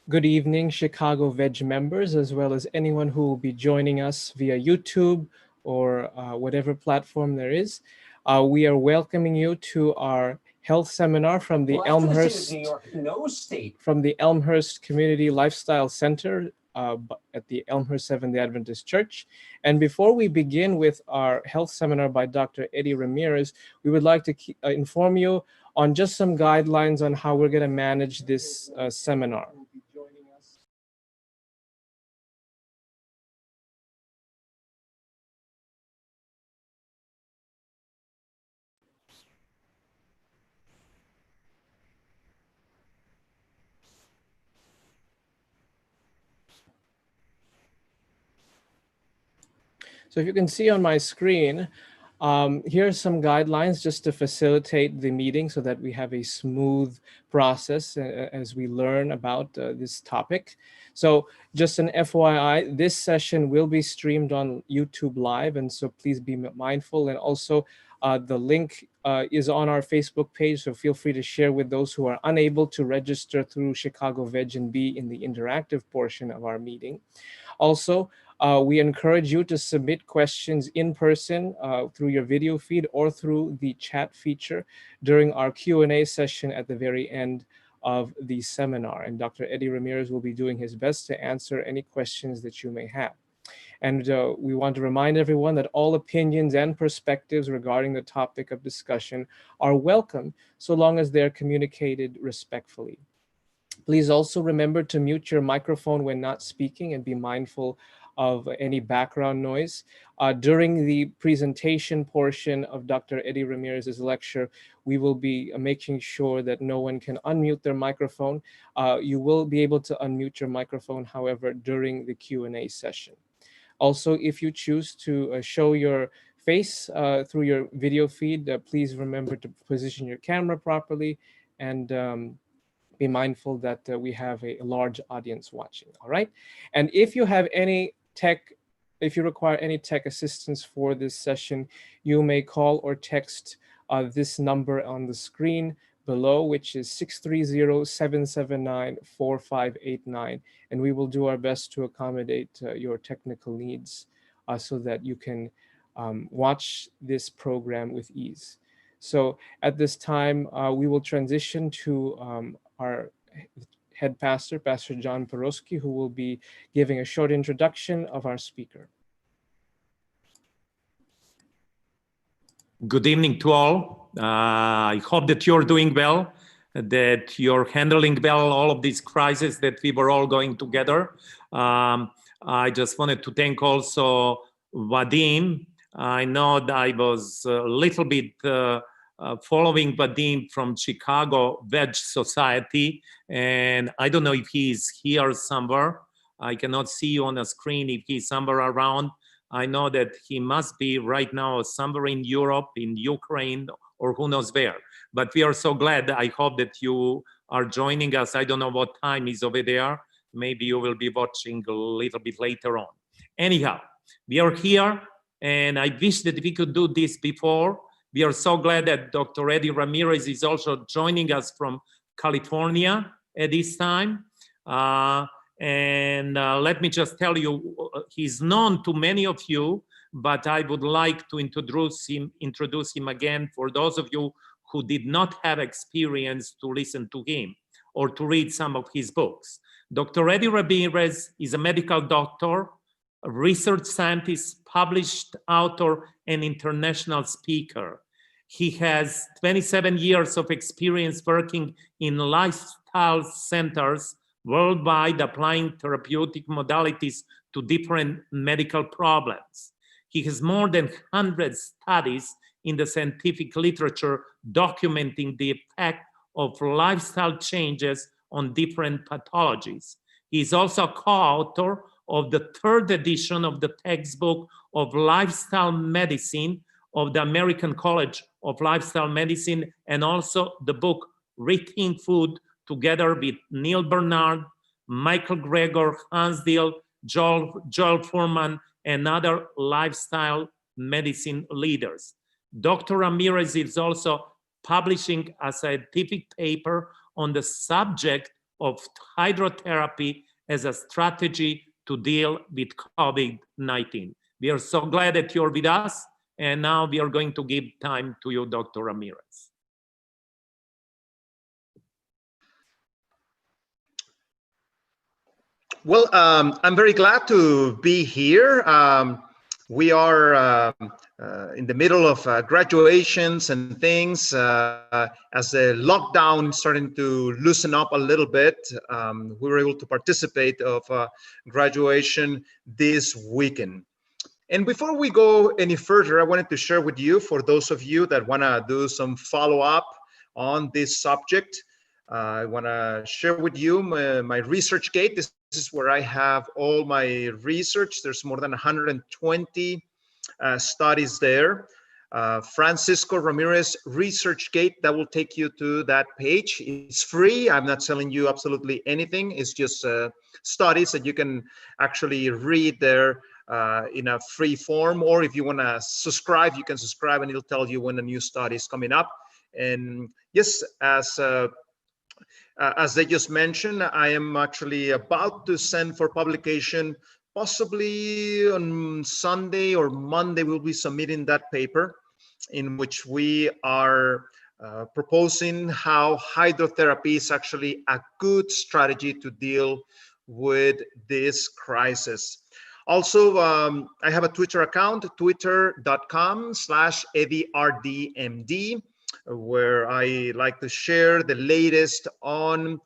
Good evening, Chicago Veg members, as well as anyone who will be joining us via YouTube or whatever platform there is. We are welcoming you to our health seminar from the Elmhurst Community Lifestyle Center at the Elmhurst Seventh-day Adventist Church. And before we begin with our health seminar by Dr. Eddie Ramirez, we would like to inform you on just some guidelines on how we're going to manage this seminar. So if you can see on my screen, here are some guidelines just to facilitate the meeting so that we have a smooth process as we learn about this topic. So just an FYI, this session will be streamed on YouTube Live, and so please be mindful. And also the link is on our Facebook page, so feel free to share with those who are unable to register through Chicago Veg and be in the interactive portion of our meeting. Also, we encourage you to submit questions in person through your video feed or through the chat feature during our Q&A session at the very end of the seminar. And Dr. Eddie Ramirez will be doing his best to answer any questions that you may have. And we want to remind everyone that all opinions and perspectives regarding the topic of discussion are welcome so long as they're communicated respectfully. Please also remember to mute your microphone when not speaking and be mindful of any background noise. During the presentation portion of Dr. Eddie Ramirez's lecture, we will be making sure that no one can unmute their microphone. You will be able to unmute your microphone, however, during the Q&A session. Also, if you choose to show your face through your video feed, please remember to position your camera properly and be mindful that we have a large audience watching, all right? And if you have any if you require any tech assistance for this session, you may call or text this number on the screen below, which is 630-779-4589, and we will do our best to accommodate your technical needs so that you can watch this program with ease. So at this time, we will transition to our head pastor, Pastor John Porosky, who will be giving a short introduction of our speaker. Good evening to all. I hope that you're doing well, that you're handling well all of these crises that we were all going together. I just wanted to thank also Vadim. I know that I was a little bit following Vadim from Chicago Veg Society, and I don't know if he's here somewhere. I cannot see you on the screen if he's somewhere around. I know that he must be right now somewhere in Europe, in Ukraine, or who knows where. But we are so glad. I hope that you are joining us. I don't know what time is over there. Maybe you will be watching a little bit later on. Anyhow, we are here, and I wish that we could do this before. We are so glad that Dr. Eddie Ramirez is also joining us from California at this time. Let me just tell you, he's known to many of you, but I would like to introduce him again for those of you who did not have experience to listen to him or to read some of his books. Dr. Eddie Ramirez is a medical doctor, a research scientist, published author, and international speaker. He has 27 years of experience working in lifestyle centers worldwide, applying therapeutic modalities to different medical problems. He has more than 100 studies in the scientific literature documenting the effect of lifestyle changes on different pathologies. He is also co-author of the 3rd edition of the textbook of lifestyle medicine of the American College of Lifestyle Medicine, and also the book Rethink Food, together with Neil Bernard, Michael Greger, Hans Diel, Joel Fuhrman, and other lifestyle medicine leaders. Dr. Ramirez is also publishing a scientific paper on the subject of hydrotherapy as a strategy to deal with COVID-19. We are so glad that you're with us, and now we are going to give time to you, Dr. Ramirez. Well, I'm very glad to be here. We are in the middle of graduations and things. As the lockdown is starting to loosen up a little bit, we were able to participate of graduation this weekend. And before we go any further, I wanted to share with you, for those of you that want to do some follow-up on this subject, I want to share with you my ResearchGate. This is where I have all my research. There's more than 120 studies there. Francisco Ramirez ResearchGate, that will take you to that page. It's free. I'm not selling you absolutely anything. It's just studies that you can actually read there in a free form, or if you want to subscribe, you can subscribe and it'll tell you when a new study is coming up. And yes, as they just mentioned, I am actually about to send for publication, possibly on Sunday or Monday, we'll be submitting that paper in which we are proposing how hydrotherapy is actually a good strategy to deal with this crisis. Also, I have a Twitter account, twitter.com/EddieRDMD, where I like to share the latest on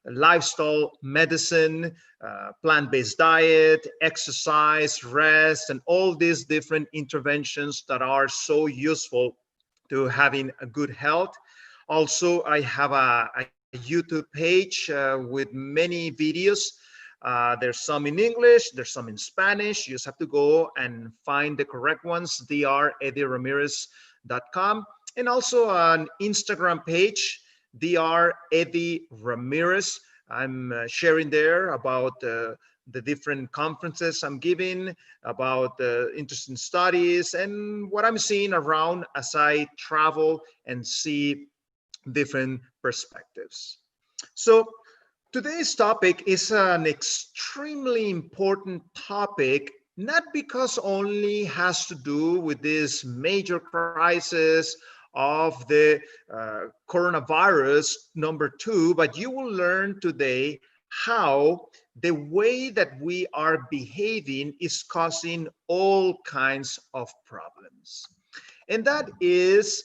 lifestyle medicine, plant-based diet, exercise, rest, and all these different interventions that are so useful to having a good health. Also, I have a YouTube page with many videos. There's some in English, there's some in Spanish. You just have to go and find the correct ones, dr.eddie-ramirez.com. And also an Instagram page, Dr. Eddie Ramirez. I'm sharing there about the different conferences I'm giving, about interesting studies, and what I'm seeing around as I travel and see different perspectives. So today's topic is an extremely important topic, not because only has to do with this major crisis of the coronavirus #2, but you will learn today how the way that we are behaving is causing all kinds of problems. And that is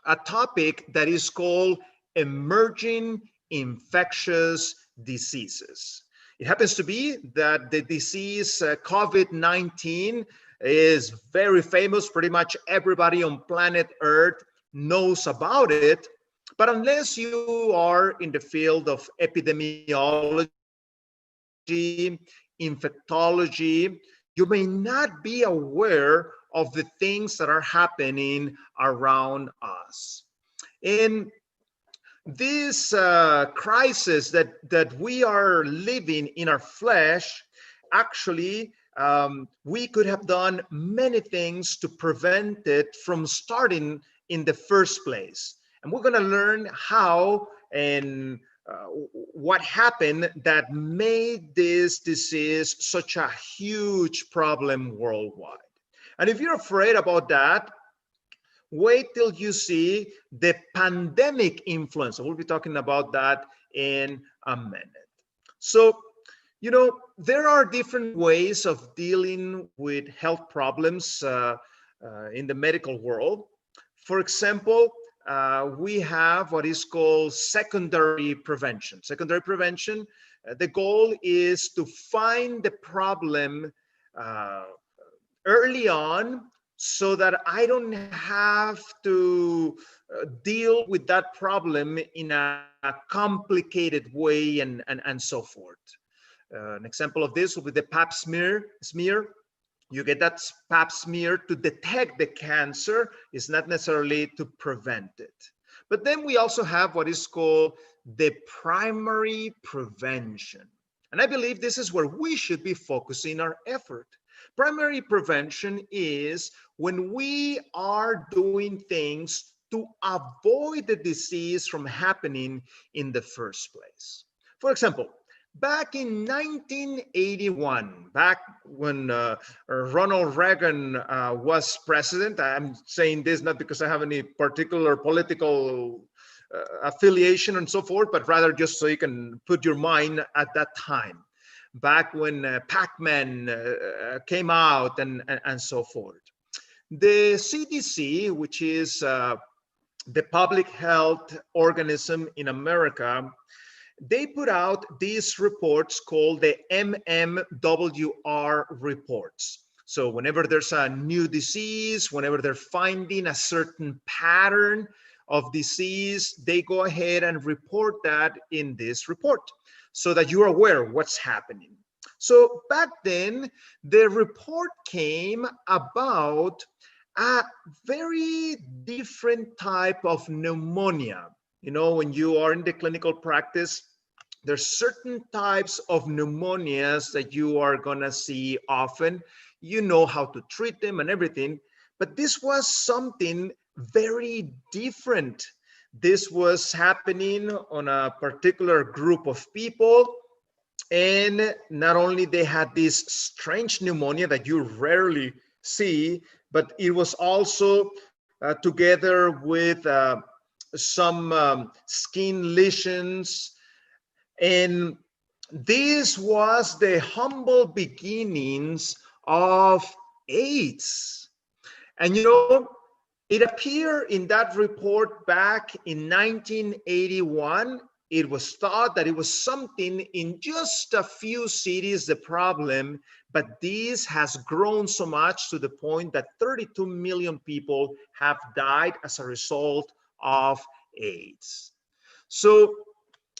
a topic that is called emerging infectious diseases. It happens to be that the disease COVID-19 is very famous. Pretty much everybody on planet Earth knows about it. But unless you are in the field of epidemiology, infectology, you may not be aware of the things that are happening around us. And this crisis that we are living in our flesh, actually, we could have done many things to prevent it from starting in the first place. And we're going to learn how and what happened that made this disease such a huge problem worldwide. And if you're afraid about that, wait till you see the pandemic influence. We'll be talking about that in a minute. So, you know, there are different ways of dealing with health problems in the medical world. For example, we have what is called secondary prevention. Secondary prevention, the goal is to find the problem early on so that I don't have to deal with that problem in a complicated way and so forth. An example of this will be the pap smear. You get that pap smear to detect the cancer. It's not necessarily to prevent it. But then we also have what is called the primary prevention. And I believe this is where we should be focusing our effort. Primary prevention is when we are doing things to avoid the disease from happening in the first place. For example, back in 1981, back when Ronald Reagan was president, I'm saying this not because I have any particular political affiliation and so forth, but rather just so you can put your mind at that time, back when Pac-Man came out and so forth. The CDC, which is the public health organism in America, they put out these reports called the MMWR reports. So whenever there's a new disease, whenever they're finding a certain pattern of disease, they go ahead and report that in this report so that you're aware of what's happening. So back then, the report came about a very different type of pneumonia. You know, when you are in the clinical practice, there's certain types of pneumonias that you are gonna see often. You know how to treat them and everything, but this was something very different. This was happening on a particular group of people, and not only they had this strange pneumonia that you rarely see, but it was also together with some skin lesions. And this was the humble beginnings of AIDS. And you know, it appeared in that report back in 1981. It was thought that it was something in just a few cities, the problem, but this has grown so much to the point that 32 million people have died as a result of AIDS. So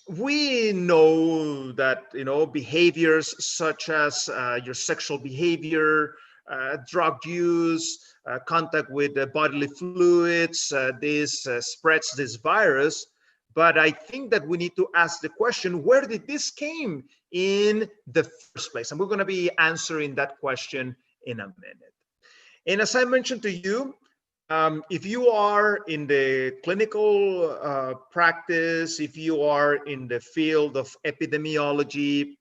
we know that, you know, behaviors such as your sexual behavior, drug use, contact with bodily fluids, this spreads this virus. But I think that we need to ask the question, where did this came in the first place? And we're going to be answering that question in a minute. And as I mentioned to you, if you are in the clinical practice, if you are in the field of epidemiology,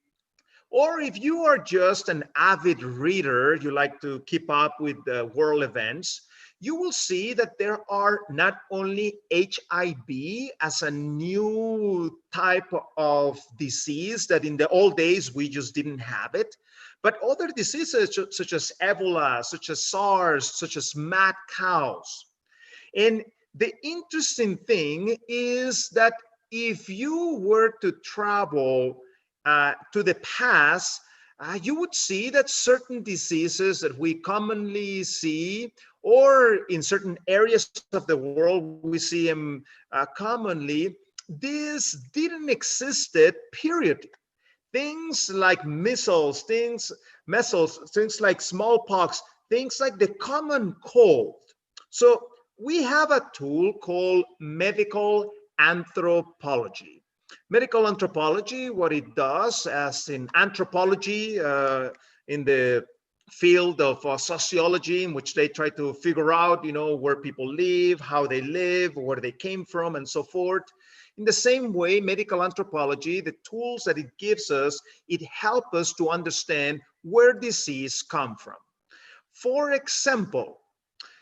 or if you are just an avid reader, you like to keep up with the world events, you will see that there are not only HIV as a new type of disease that in the old days we just didn't have it, but other diseases such as Ebola, such as SARS, such as mad cows. And the interesting thing is that if you were to travel to the past, you would see that certain diseases that we commonly see, or in certain areas of the world we see them commonly, this didn't existed, period. Things like measles, things like smallpox, things like the common cold. So we have a tool called medical anthropology. Medical anthropology, what it does, as in anthropology, in the field of sociology, in which they try to figure out, you know, where people live, how they live, where they came from, and so forth. In the same way, medical anthropology, the tools that it gives us, it helps us to understand where disease come from. For example,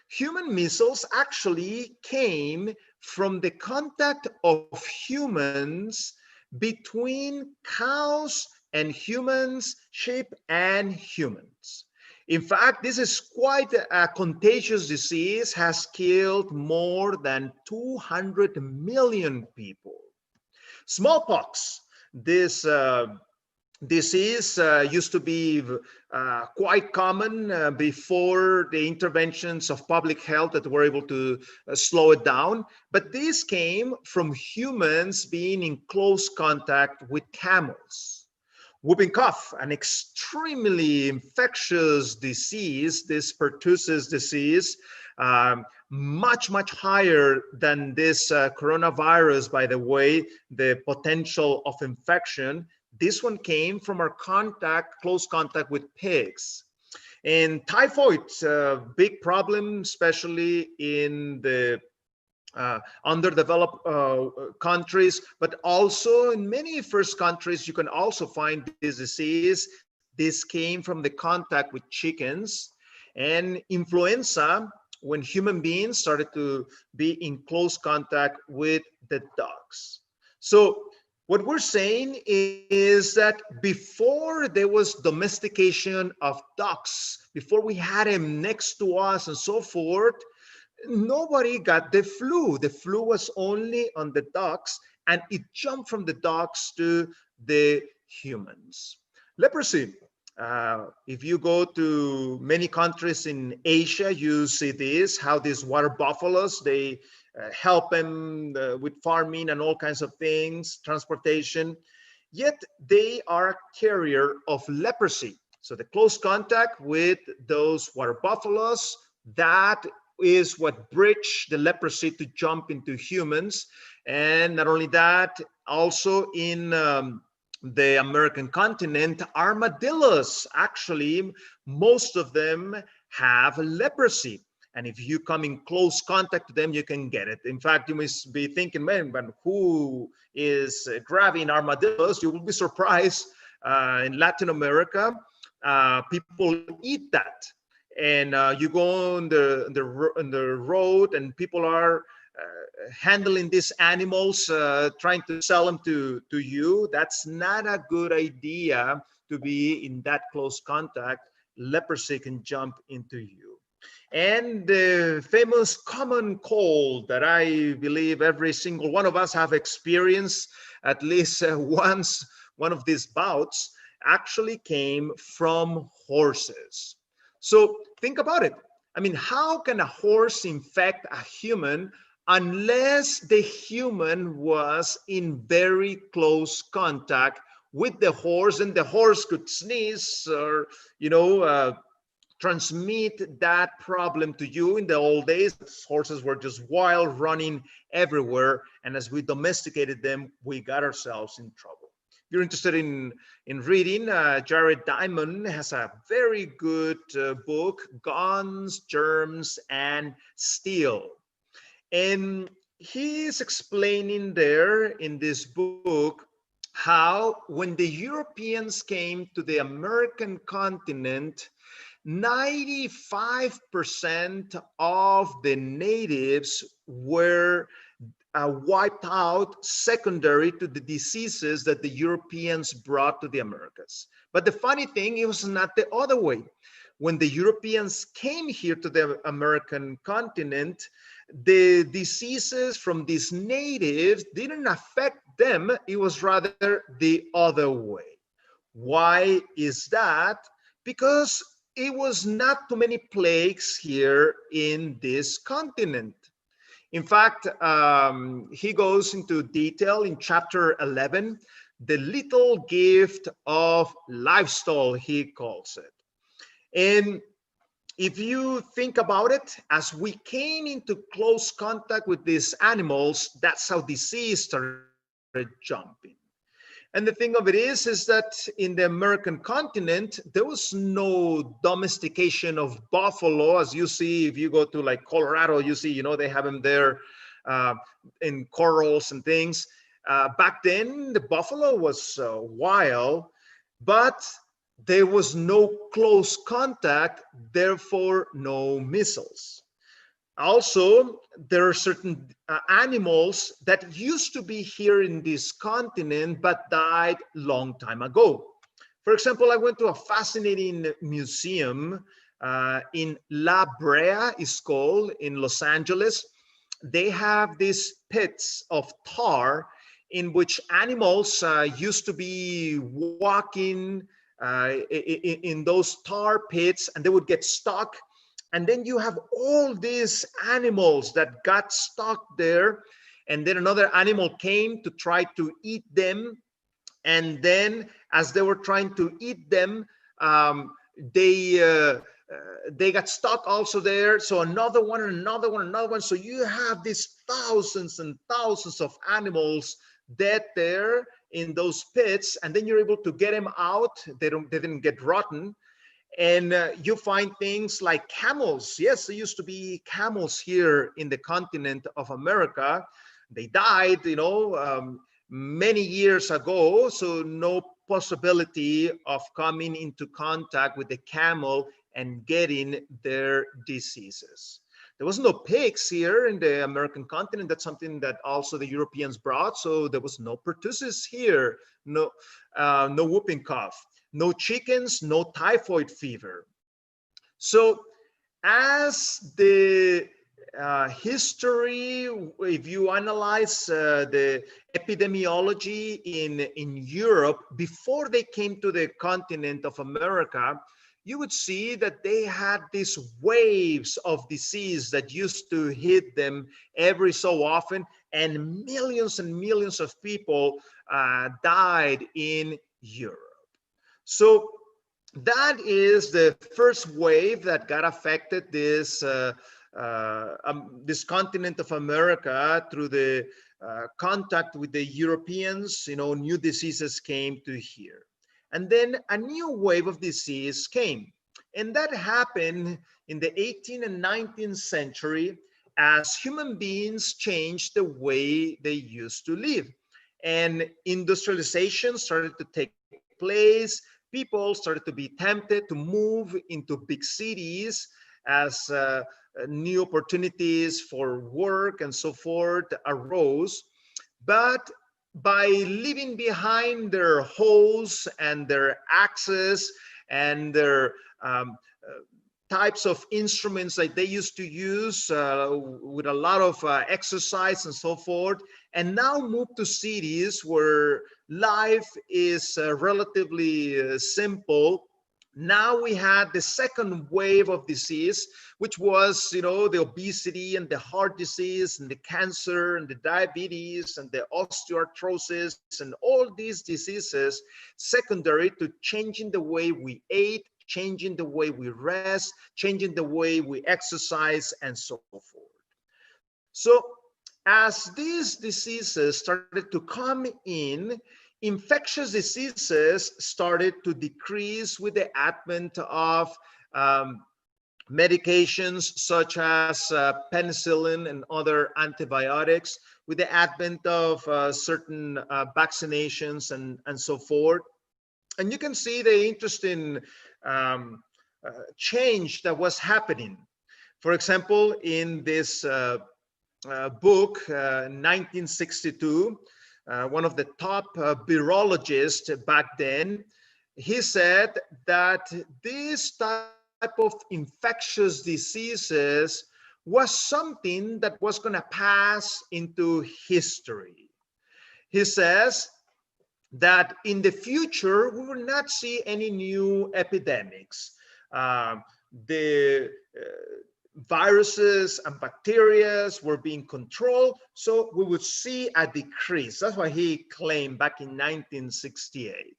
human measles actually came from the contact of humans between cows and humans, sheep and humans. In fact, this is quite a contagious disease, has killed more than 200 million people. Smallpox, this disease used to be quite common before the interventions of public health that were able to slow it down. But this came from humans being in close contact with camels. Whooping cough, an extremely infectious disease, this pertussis disease, much, much higher than this coronavirus, by the way, the potential of infection. This one came from our close contact with pigs. And typhoid, big problem, especially in the underdeveloped countries, but also in many first countries, you can also find this disease. This came from the contact with chickens, and influenza when human beings started to be in close contact with the dogs. So what we're saying is that before there was domestication of dogs, before we had them next to us and so forth, nobody got the flu. The flu was only on the dogs, and it jumped from the dogs to the humans. Leprosy. If you go to many countries in Asia, you see this, how these water buffaloes, they help them with farming and all kinds of things, transportation, yet they are a carrier of leprosy. So the close contact with those water buffaloes, that is what bridged the leprosy to jump into humans. And not only that, also in the American continent, armadillos, actually, most of them have leprosy. And if you come in close contact to them, you can get it. In fact, you must be thinking, man, but who is grabbing armadillos? You will be surprised. In Latin America, people eat that. And you go on the road and people are handling these animals, trying to sell them to you. That's not a good idea to be in that close contact. Leprosy can jump into you. And the famous common cold that I believe every single one of us have experienced at least once, one of these bouts, actually came from horses. So think about it. I mean, how can a horse infect a human unless the human was in very close contact with the horse, and the horse could sneeze or, transmit that problem to you? In the old days, horses were just wild, running everywhere. And as we domesticated them, we got ourselves in trouble. If you're interested in reading, Jared Diamond has a very good book, Guns, Germs, and Steel. And he is explaining there in this book how when the Europeans came to the American continent, 95% of the natives were wiped out secondary to the diseases that the Europeans brought to the Americas. But the funny thing, it was not the other way. When the Europeans came here to the American continent, the diseases from these natives didn't affect them. It was rather the other way. Why is that? Because it was not too many plagues here in this continent. In fact, he goes into detail in chapter 11, the little gift of livestock, he calls it. And if you think about it, as we came into close contact with these animals, that's how disease started jumping. And the thing of it is that in the American continent, there was no domestication of buffalo, as you see. If you go to like Colorado, you see, they have them there in corrals and things. Back then, the buffalo was wild, but there was no close contact, therefore no measles. Also, there are certain animals that used to be here in this continent but died long time ago. For example, I went to a fascinating museum in La Brea, it's called, in Los Angeles. They have these pits of tar in which animals used to be walking in those tar pits, and they would get stuck. And then you have all these animals that got stuck there, and then another animal came to try to eat them. And then as they were trying to eat them, they got stuck also there. So another one and another one, another one. So you have these thousands and thousands of animals dead there in those pits, and then you're able to get them out. They didn't get rotten. And you find things like camels. Yes, there used to be camels here in the continent of America. They died, many years ago, so no possibility of coming into contact with the camel and getting their diseases. There was no pigs here in the American continent. That's something that also the Europeans brought. So there was no pertussis here, no whooping cough, no chickens, no typhoid fever. So as the history, if you analyze the epidemiology in Europe before they came to the continent of America, you would see that they had these waves of disease that used to hit them every so often, and millions of people died in Europe. So that is the first wave that got affected this continent of America through the contact with the Europeans. New diseases came to here. And then a new wave of disease came. And that happened in the 18th and 19th century as human beings changed the way they used to live. And industrialization started to take place. People started to be tempted to move into big cities as new opportunities for work and so forth arose. But by leaving behind their hoes and their axes and their types of instruments that they used to use with a lot of exercise and so forth, and now move to cities where life is relatively simple. Now we had the second wave of disease, which was, the obesity and the heart disease and the cancer and the diabetes and the osteoarthritis and all these diseases secondary to changing the way we ate, changing the way we rest, changing the way we exercise, and so forth. So as these diseases started to come in, infectious diseases started to decrease with the advent of medications such as penicillin and other antibiotics, with the advent of certain vaccinations and so forth. And you can see the interesting change that was happening. For example, in this book, 1962, one of the top virologists back then, he said that this type of infectious diseases was something that was going to pass into history. He says that in the future, we will not see any new epidemics. The viruses and bacteria were being controlled, so we would see a decrease. That's what he claimed back in 1968.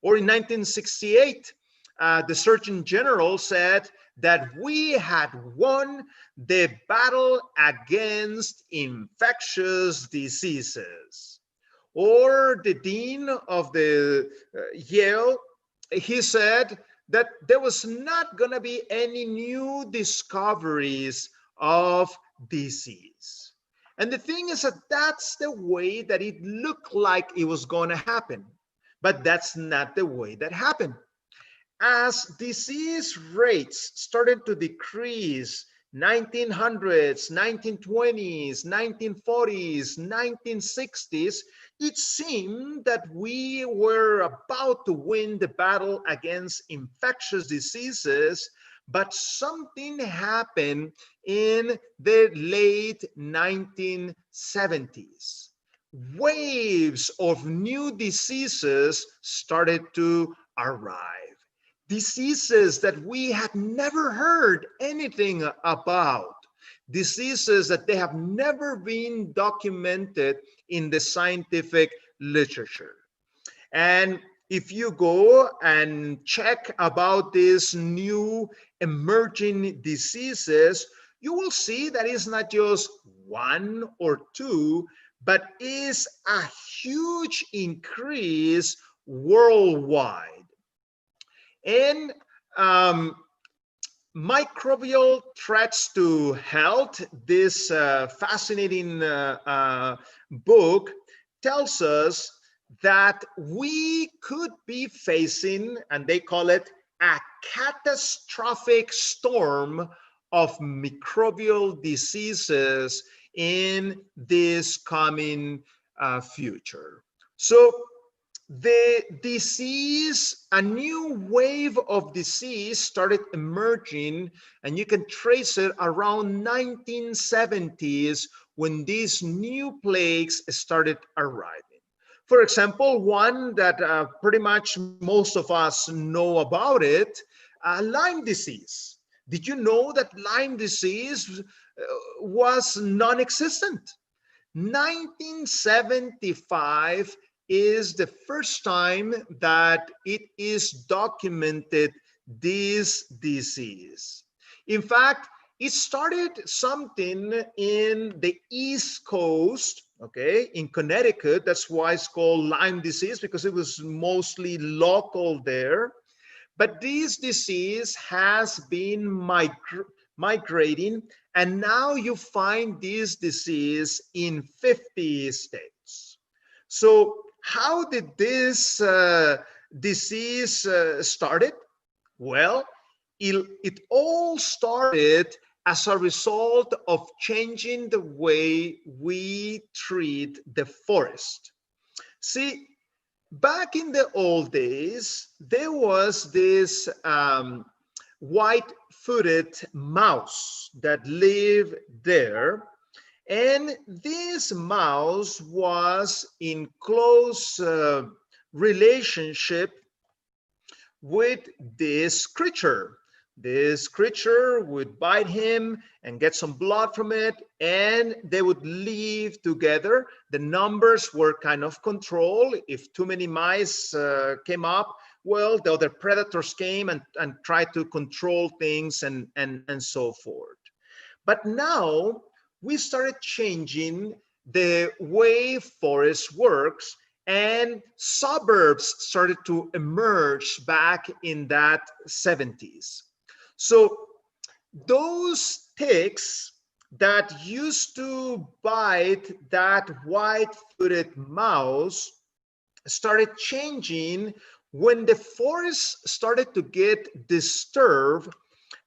Or in 1968, the Surgeon General said that we had won the battle against infectious diseases. Or the dean of the Yale, he said that there was not going to be any new discoveries of disease. And the thing is that that's the way that it looked like it was going to happen. But that's not the way that happened. As disease rates started to decrease, 1900s, 1920s, 1940s, 1960s, it seemed that we were about to win the battle against infectious diseases, but something happened in the late 1970s. Waves of new diseases started to arrive. Diseases that we had never heard anything about. Diseases that they have never been documented in the scientific literature. And if you go and check about these new emerging diseases, you will see that it's not just one or two, but is a huge increase worldwide. And Um, Microbial threats to health. This fascinating book tells us that we could be facing, and they call it a catastrophic storm of microbial diseases in this coming future. So the disease, a new wave of disease started emerging, and you can trace it around 1970s when these new plagues started arriving. For example, one that pretty much most of us know about it, Lyme disease. Did you know that Lyme disease was non-existent? 1975 is the first time that it is documented, this disease. In fact, it started something in the East Coast, okay, in Connecticut. That's why it's called Lyme disease, because it was mostly local there. But this disease has been migrating, and now you find this disease in 50 states. So how did this disease started? Well, it all started as a result of changing the way we treat the forest. See, back in the old days, there was this white-footed mouse that lived there. And this mouse was in close relationship with this creature. This creature would bite him and get some blood from it, and they would live together. The numbers were kind of controlled. If too many mice came up, well, the other predators came and tried to control things and so forth. But now we started changing the way forest works, and suburbs started to emerge back in that 70s. So those ticks that used to bite that white-footed mouse started changing when the forest started to get disturbed,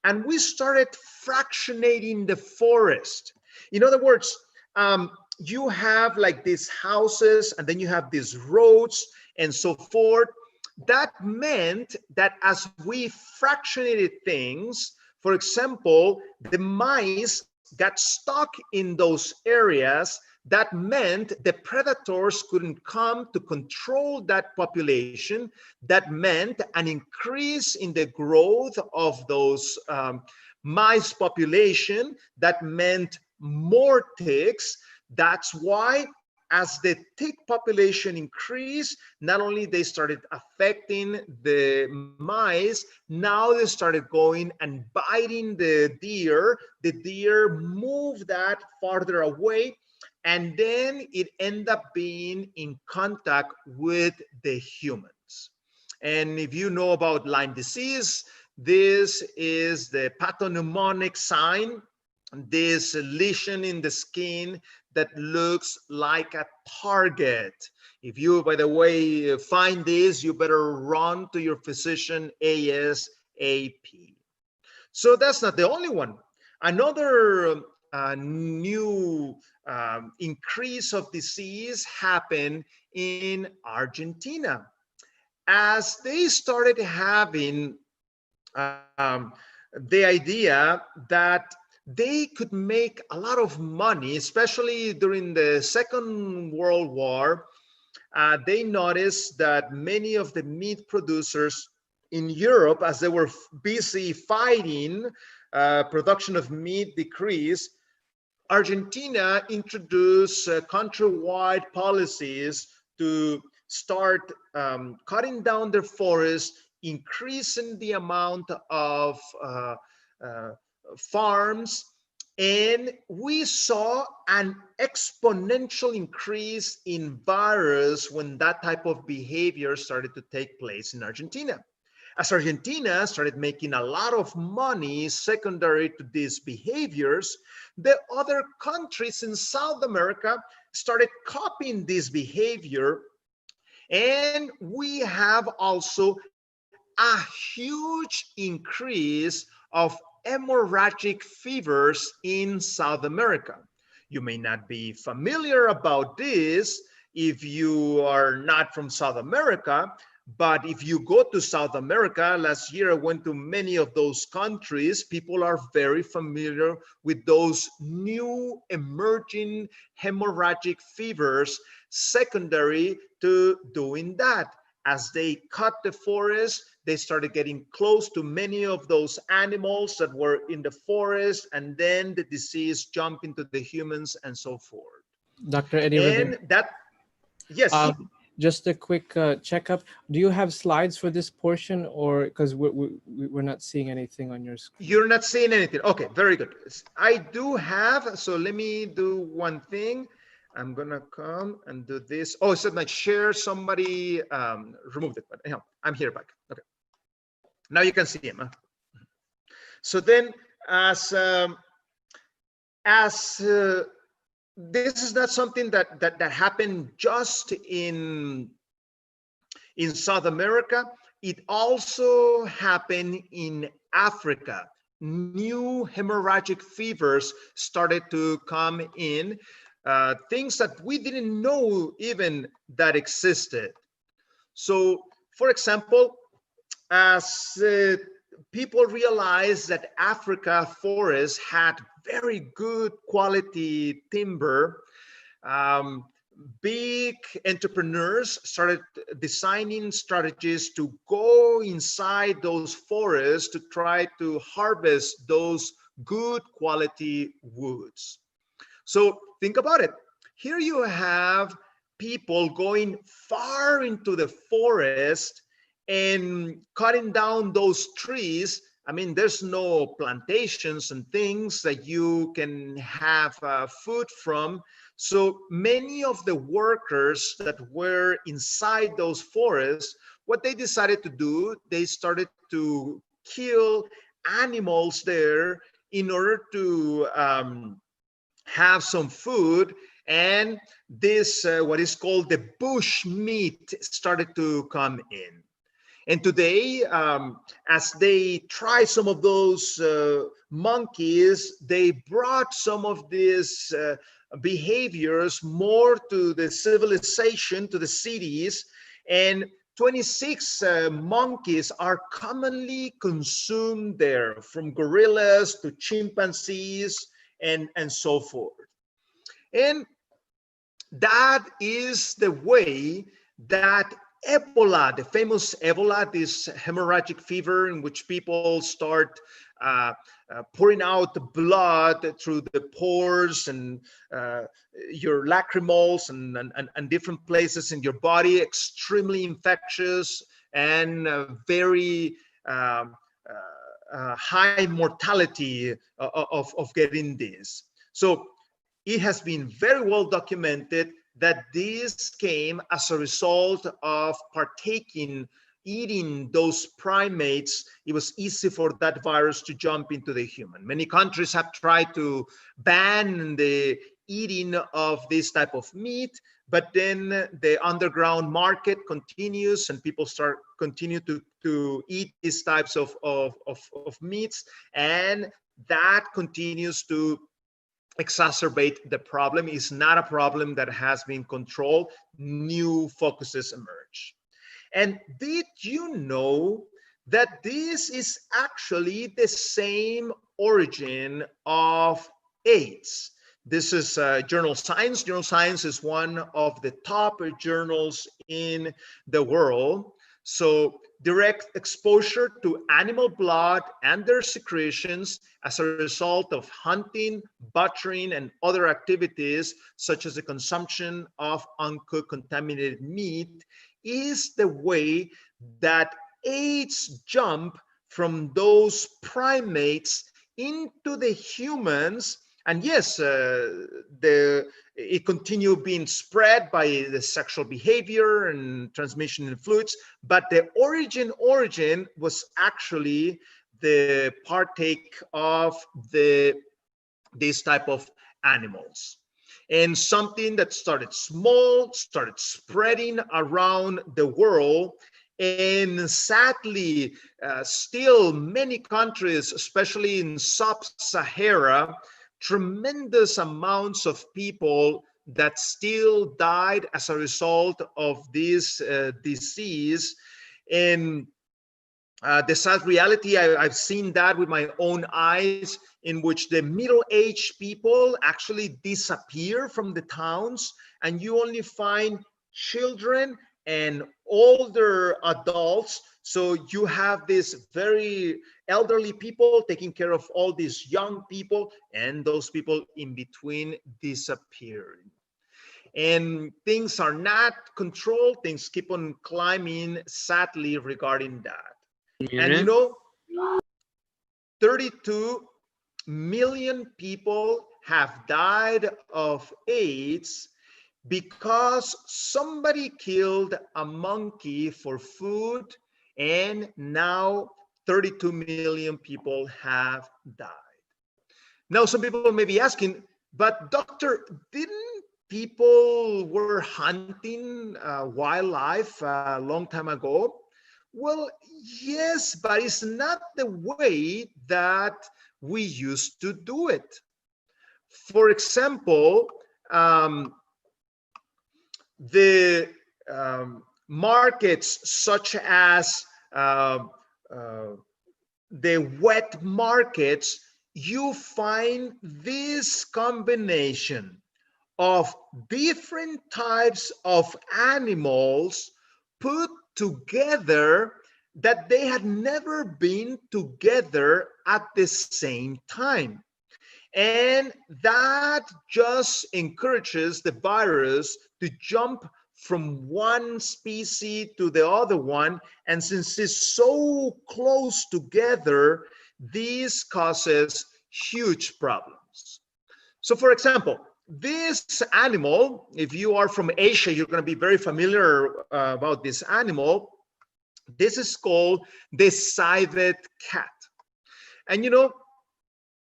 and we started fractionating the forest. In other words, you have like these houses, and then you have these roads and so forth. That meant that as we fractionated things, for example, the mice got stuck in those areas. That meant the predators couldn't come to control that population. That meant an increase in the growth of those mice population. That meant more ticks. That's why as the tick population increased, not only they started affecting the mice, now they started going and biting the deer. The deer moved that farther away, and then it ended up being in contact with the humans. And if you know about Lyme disease, this is the pathognomonic sign, this lesion in the skin that looks like a target. If you, by the way, find this, you better run to your physician ASAP. So that's not the only one. Another new increase of disease happened in Argentina. As they started having the idea that they could make a lot of money, especially during the Second World War. They noticed that many of the meat producers in Europe, as they were busy fighting production of meat decrease, Argentina introduced countrywide policies to start cutting down their forests, increasing the amount of farms, and we saw an exponential increase in virus when that type of behavior started to take place in Argentina. As Argentina started making a lot of money secondary to these behaviors, the other countries in South America started copying this behavior. And we have also a huge increase of hemorrhagic fevers in South America. You may not be familiar about this if you are not from South America, but if you go to South America, last year I went to many of those countries, people are very familiar with those new emerging hemorrhagic fevers secondary to doing that. As they cut the forest, they started getting close to many of those animals that were in the forest, and then the disease jumped into the humans and so forth. Dr. Eddie And Ramirez, that, yes. just a quick checkup. Do you have slides for this portion, or because we're not seeing anything on your screen? You're not seeing anything. Okay, very good. I do have, so let me do one thing. I'm gonna come and do this. Oh, it said my share, somebody removed it, but anyhow, I'm here back. Okay, now you can see him. Huh? So then as this is not something that happened just in South America. It also happened in Africa. New hemorrhagic fevers started to come in, things that we didn't know even that existed. So, for example, as people realized that Africa forests had very good quality timber, big entrepreneurs started designing strategies to go inside those forests to try to harvest those good quality woods. So think about it. Here you have people going far into the forest and cutting down those trees. I mean, there's no plantations and things that you can have food from. So many of the workers that were inside those forests, what they decided to do, they started to kill animals there in order to have some food. And this, what is called the bush meat, started to come in. And today, as they try some of those monkeys, they brought some of these behaviors more to the civilization, to the cities, and 26 monkeys are commonly consumed there, from gorillas to chimpanzees and so forth. And that is the way that Ebola, the famous Ebola, this hemorrhagic fever in which people start pouring out the blood through the pores and your lacrimals and different places in your body, extremely infectious and very high mortality of getting this. So it has been very well documented that this came as a result of eating those primates. It was easy for that virus to jump into the human. Many countries have tried to ban the eating of this type of meat, but then the underground market continues and people continue to eat these types of meats, and that continues to exacerbate the problem. Is not a problem that has been controlled. New focuses emerge. And did you know that this is actually the same origin of AIDS? This is journal Science. Journal Science is one of the top journals in the world. So direct exposure to animal blood and their secretions as a result of hunting, butchering, and other activities, such as the consumption of uncooked contaminated meat, is the way that AIDS jump from those primates into the humans And yes, it continued being spread by the sexual behavior and transmission in fluids, but the origin was actually the partake of this type of animals. And something that started small, started spreading around the world. And sadly, still many countries, especially in sub-Sahara, tremendous amounts of people that still died as a result of this disease. And the sad reality, I've seen that with my own eyes, in which the middle-aged people actually disappear from the towns, and you only find children and older adults. So you have these very elderly people taking care of all these young people, and those people in between disappearing. And things are not controlled. Things keep on climbing, sadly, regarding that. And you know, 32 million people have died of AIDS because somebody killed a monkey for food, and now 32 million people have died. Now, some people may be asking, but doctor, didn't people were hunting wildlife a long time ago? Well, yes, but it's not the way that we used to do it. For example, the markets such as the wet markets, you find this combination of different types of animals put together that they had never been together at the same time. And that just encourages the virus to jump from one species to the other one. And since it's so close together, this causes huge problems. So for example, this animal, if you are from Asia, you're going to be very familiar about this animal. This is called the civet cat. And you know,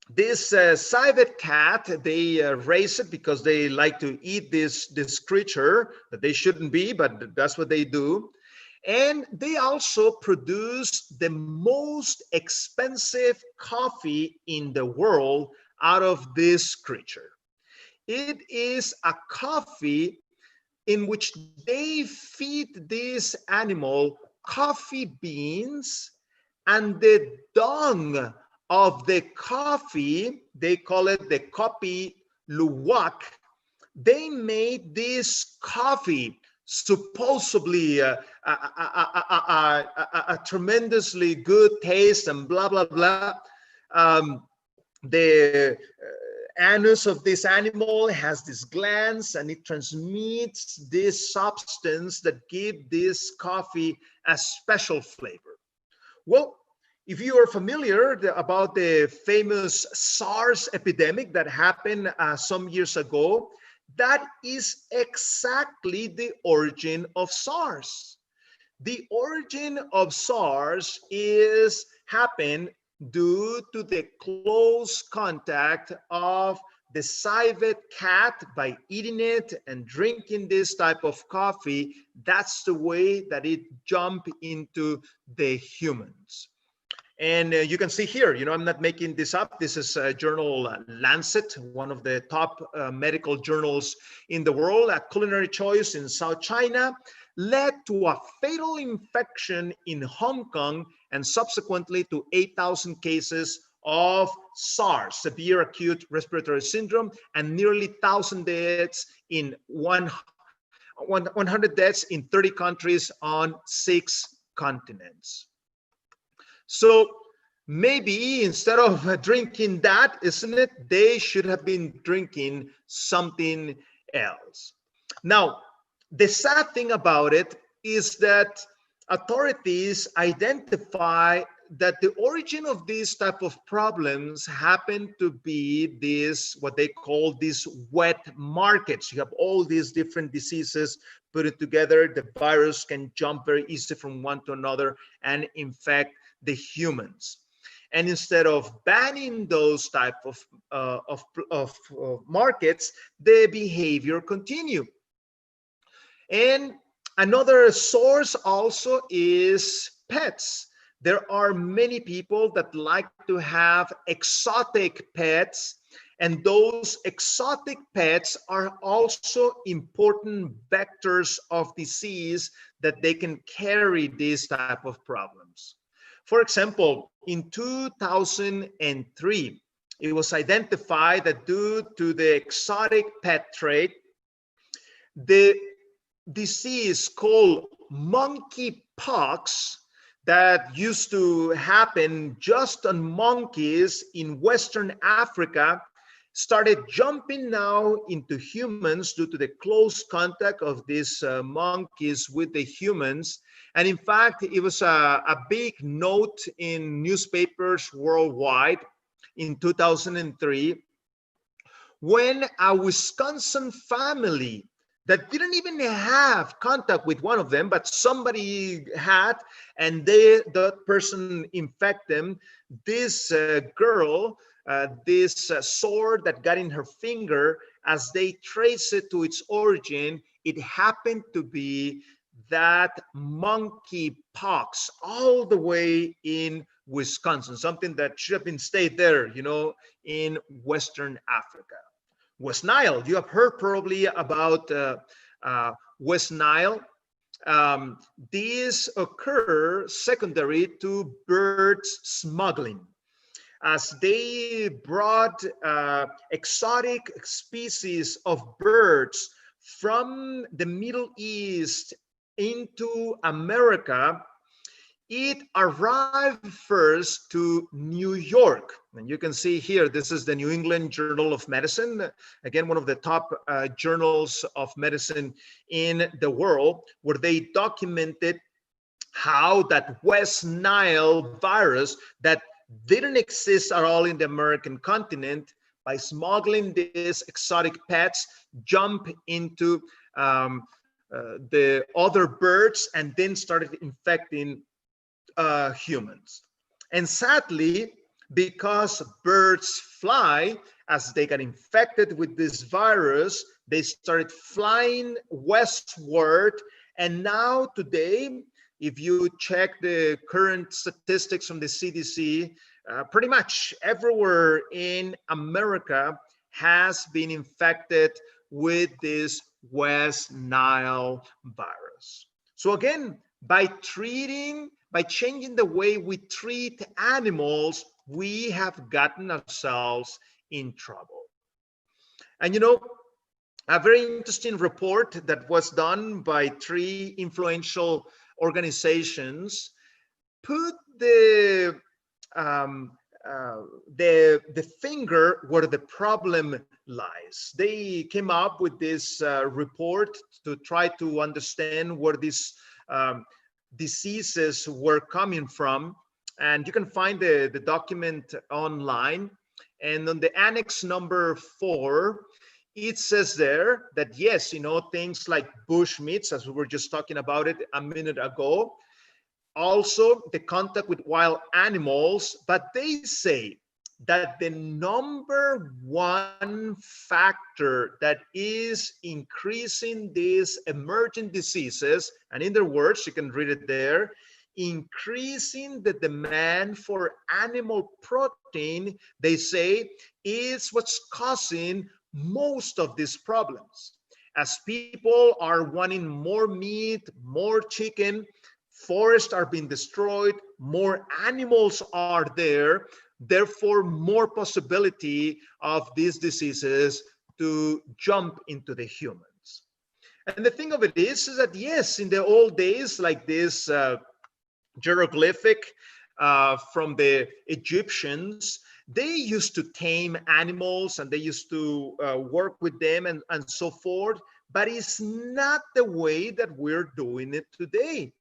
this civet cat, they raise it because they like to eat this creature that they shouldn't be, but that's what they do. And they also produce the most expensive coffee in the world out of this creature. It is a coffee in which they feed this animal coffee beans, and the dung of the coffee, they call it the coffee luwak. They made this coffee supposedly a tremendously good taste and blah, blah, blah. The anus of this animal has this glands, and it transmits this substance that give this coffee a special flavor. Well, if you are familiar about the famous SARS epidemic that happened some years ago, that is exactly the origin of SARS. The origin of SARS happened due to the close contact of the civet cat by eating it and drinking this type of coffee. That's the way that it jumped into the humans. And you can see here, you know, I'm not making this up. This is a journal Lancet, one of the top medical journals in the world. A culinary choice in South China led to a fatal infection in Hong Kong and subsequently to 8,000 cases of SARS, severe acute respiratory syndrome, and nearly 1,000 deaths in 100 deaths in 30 countries on 6 continents. So maybe instead of drinking that, isn't it, they should have been drinking something else. Now, the sad thing about it is that authorities identify that the origin of these type of problems happen to be this, what they call these wet markets. You have all these different diseases put it together. The virus can jump very easily from one to another and infect the humans. And instead of banning those type of markets, the behavior continue. And another source also is pets. There are many people that like to have exotic pets, and those exotic pets are also important vectors of disease that they can carry these type of problems. For example, in 2003, it was identified that due to the exotic pet trade, the disease called monkeypox that used to happen just on monkeys in Western Africa started jumping now into humans due to the close contact of these monkeys with the humans. And in fact, it was a big note in newspapers worldwide in 2003 when a Wisconsin family that didn't even have contact with one of them, but somebody had, and that person infected them. This girl, this sword that got in her finger, as they trace it to its origin, it happened to be that monkeypox all the way in Wisconsin, something that should have been stayed there, you know, in Western Africa. West Nile, you have heard probably about West Nile. These occur secondary to bird smuggling, as they brought exotic species of birds from the Middle East into America. It arrived first to New York. And you can see here, this is the New England Journal of Medicine. Again, one of the top journals of medicine in the world, where they documented how that West Nile virus that didn't exist at all in the American continent, by smuggling these exotic pets, jump into the other birds and then started infecting humans. And sadly, because birds fly, as they got infected with this virus, they started flying westward. And now today, if you check the current statistics from the CDC, pretty much everywhere in America has been infected with this West Nile virus. So again, by changing the way we treat animals, we have gotten ourselves in trouble. And you know, a very interesting report that was done by 3 influential organizations put the finger where the problem lies. They came up with this report to try to understand where these diseases were coming from, and you can find the document online. And on the annex number 4, it says there that yes, you know, things like bushmeats, as we were just talking about it a minute ago, also the contact with wild animals, but they say that the number 1 factor that is increasing these emerging diseases, and in their words, you can read it there, increasing the demand for animal protein, they say, is what's causing most of these problems. As people are wanting more meat, more chicken, forests are being destroyed, more animals are there, therefore more possibility of these diseases to jump into the humans. And the thing of it is that yes, in the old days, like this hieroglyphic from the Egyptians, they used to tame animals and they used to work with them and so forth, but it's not the way that we're doing it today.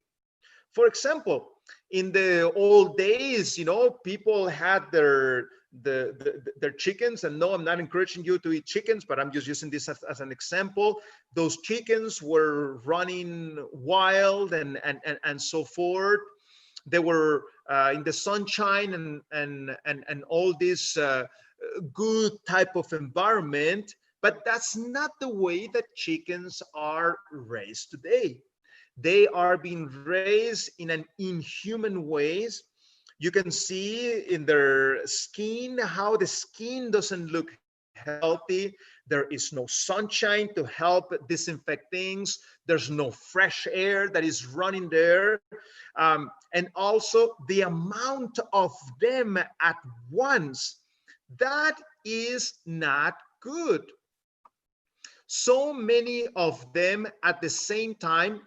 For example, In the old days, people had their chickens, and no, I'm not encouraging you to eat chickens, but I'm just using this as an example. Those chickens were running wild and so forth. They were in the sunshine and all this good type of environment, but that's not the way that chickens are raised today. They are being raised in an inhuman ways. You can see in their skin how the skin doesn't look healthy. There is no sunshine to help disinfect things. There's no fresh air that is running there. And also the amount of them at once, that is not good. So many of them at the same time,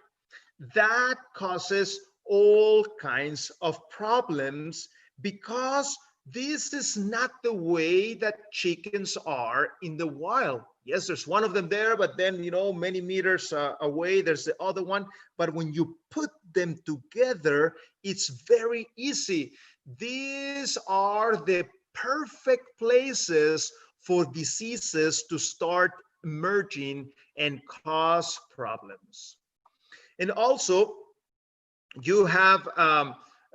that causes all kinds of problems, because this is not the way that chickens are in the wild. Yes, there's one of them there, but then, many meters away, there's the other one. But when you put them together, it's very easy. These are the perfect places for diseases to start emerging and cause problems. And also, you have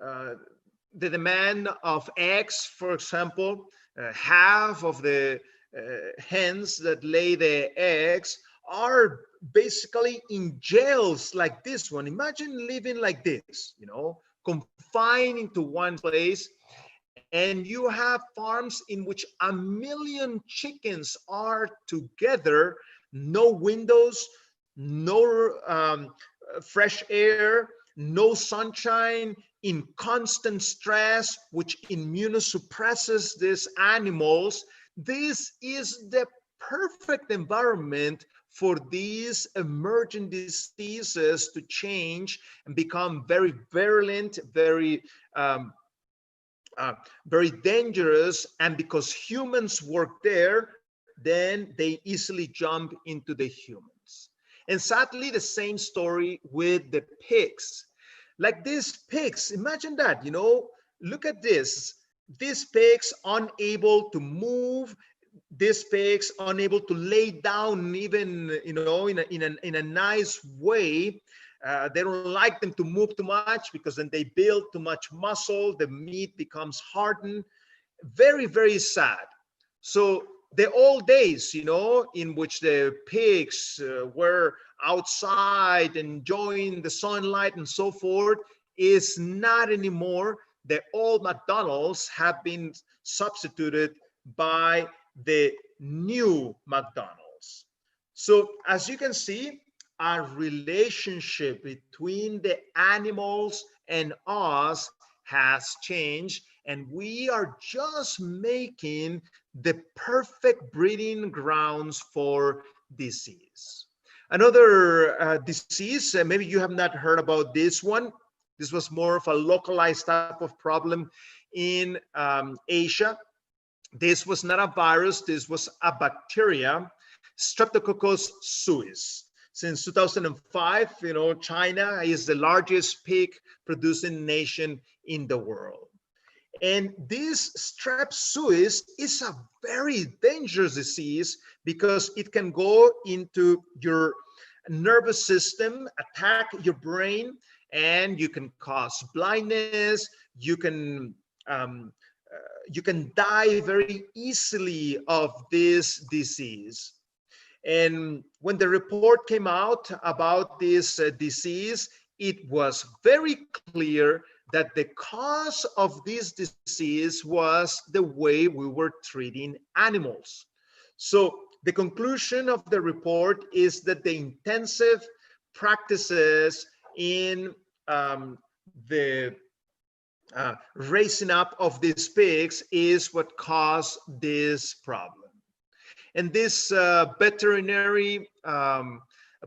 the demand of eggs. For example, half of the hens that lay the eggs are basically in jails like this one. Imagine living like this, confined into one place, and you have farms in which 1 million chickens are together, no windows, no fresh air, no sunshine, in constant stress, which immunosuppresses these animals. This is the perfect environment for these emerging diseases to change and become very virulent, very dangerous. And because humans work there, then they easily jump into the humans. And sadly, the same story with the pigs. Like these pigs, imagine that, look at this. These pigs unable to move, these pigs unable to lay down even, in a nice way. They don't like them to move too much, because then they build too much muscle, the meat becomes hardened. Very, very sad. So the old days, in which the pigs were outside enjoying the sunlight and so forth, is not anymore. The old McDonald's have been substituted by the new McDonald's. So as you can see, our relationship between the animals and us has changed, and we are just making the perfect breeding grounds for disease. Another disease, maybe you have not heard about this one. This was more of a localized type of problem in Asia. This was not a virus, this was a bacteria, Streptococcus suis. Since 2005, China is the largest pig producing nation in the world. And this strep suis is a very dangerous disease, because it can go into your nervous system, attack your brain, and you can cause blindness. You can die very easily of this disease. And when the report came out about this disease, it was very clear that the cause of this disease was the way we were treating animals. So the conclusion of the report is that the intensive practices in the raising up of these pigs is what caused this problem. And this veterinary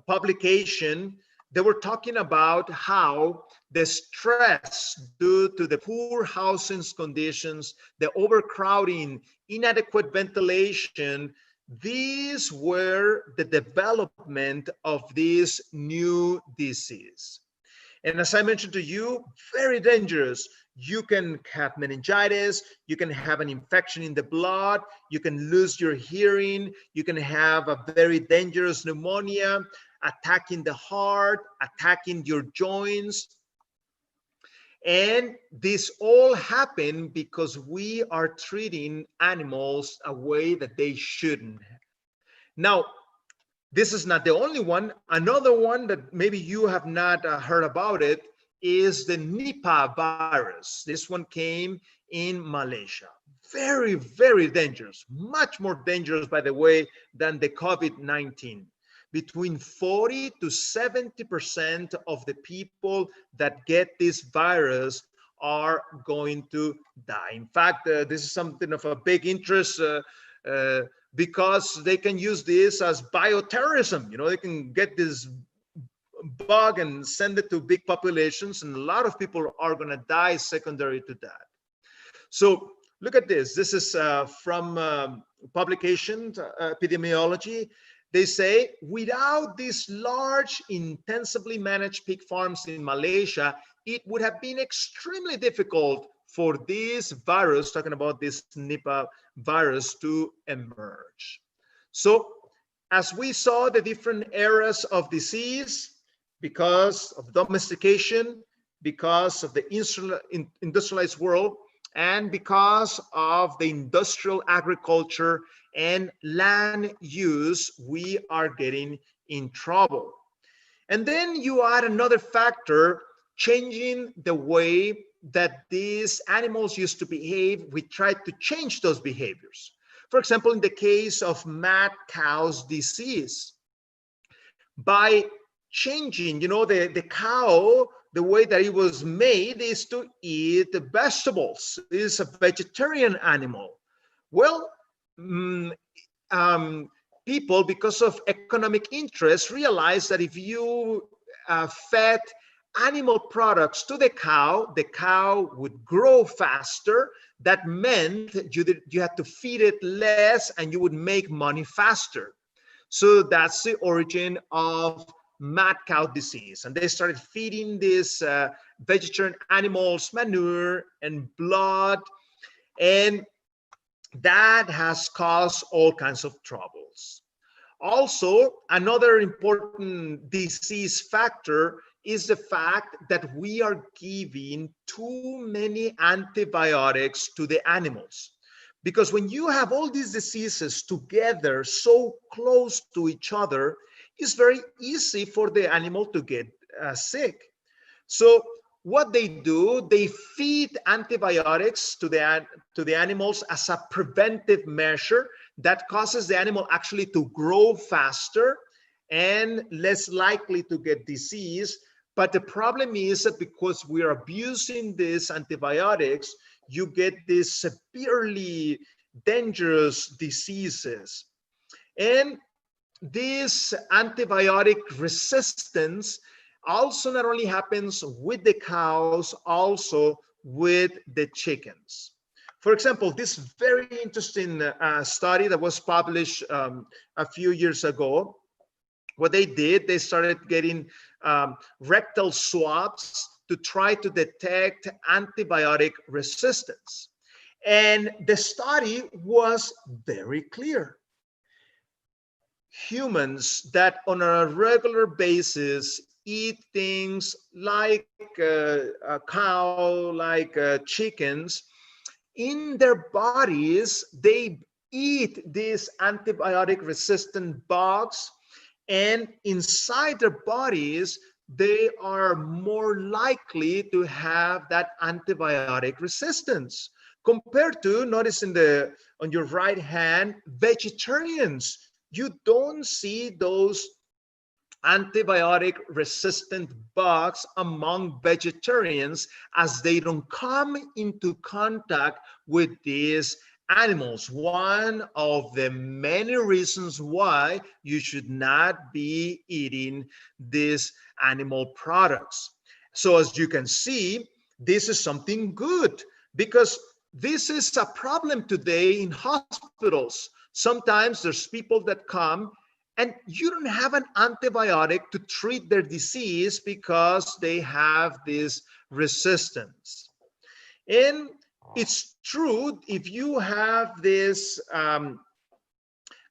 publication, they were talking about how the stress due to the poor housing conditions, the overcrowding, inadequate ventilation, these were the development of this new disease. And as I mentioned to you, very dangerous. You can have meningitis, you can have an infection in the blood, you can lose your hearing, you can have a very dangerous pneumonia, attacking the heart, attacking your joints. And this all happened because we are treating animals a way that they shouldn't. Now, this is not the only one. Another one that maybe you have not heard about it is the Nipah virus. This one came in Malaysia. Very, very dangerous. Much more dangerous, by the way, than the COVID-19. Between 40 to 70% of the people that get this virus are going to die. In fact, this is something of a big interest because they can use this as bioterrorism. You know, they can get this bug and send it to big populations, and a lot of people are going to die secondary to that. So look at this. This is from publication Epidemiology. They say, without these large, intensively managed pig farms in Malaysia, it would have been extremely difficult for this virus, talking about this Nipah virus, to emerge. So as we saw the different eras of disease, because of domestication, because of the industrialized world, and because of the industrial agriculture and land use, we are getting in trouble. And then you add another factor, changing the way that these animals used to behave. We tried to change those behaviors. For example, in the case of mad cow's disease, by changing, you know, the cow, the way that it was made is to eat vegetables. It is a vegetarian animal. Well, people, because of economic interest, realized that if you fed animal products to the cow would grow faster. That meant you had to feed it less and you would make money faster. So that's the origin of mad cow disease. And they started feeding these vegetarian animals manure and blood, and that has caused all kinds of troubles. Also, another important disease factor is the fact that we are giving too many antibiotics to the animals. Because when you have all these diseases together so close to each other, it's very easy for the animal to get sick. So what they do, they feed antibiotics to the animals as a preventive measure that causes the animal actually to grow faster and less likely to get disease. But the problem is that because we are abusing these antibiotics, you get these severely dangerous diseases. And this antibiotic resistance also not only happens with the cows, also with the chickens. For example, this very interesting study that was published a few years ago, what they did, they started getting rectal swabs to try to detect antibiotic resistance. And the study was very clear. Humans that on a regular basis eat things like a cow, like chickens, in their bodies, they eat these antibiotic resistant bugs, and inside their bodies, they are more likely to have that antibiotic resistance compared to, notice on your right hand, vegetarians. You don't see those antibiotic resistant bugs among vegetarians, as they don't come into contact with these animals. One of the many reasons why you should not be eating these animal products. So as you can see, this is something good, because this is a problem today in hospitals. Sometimes there's people that come And you don't have an antibiotic to treat their disease because they have this resistance. And it's true, if you have this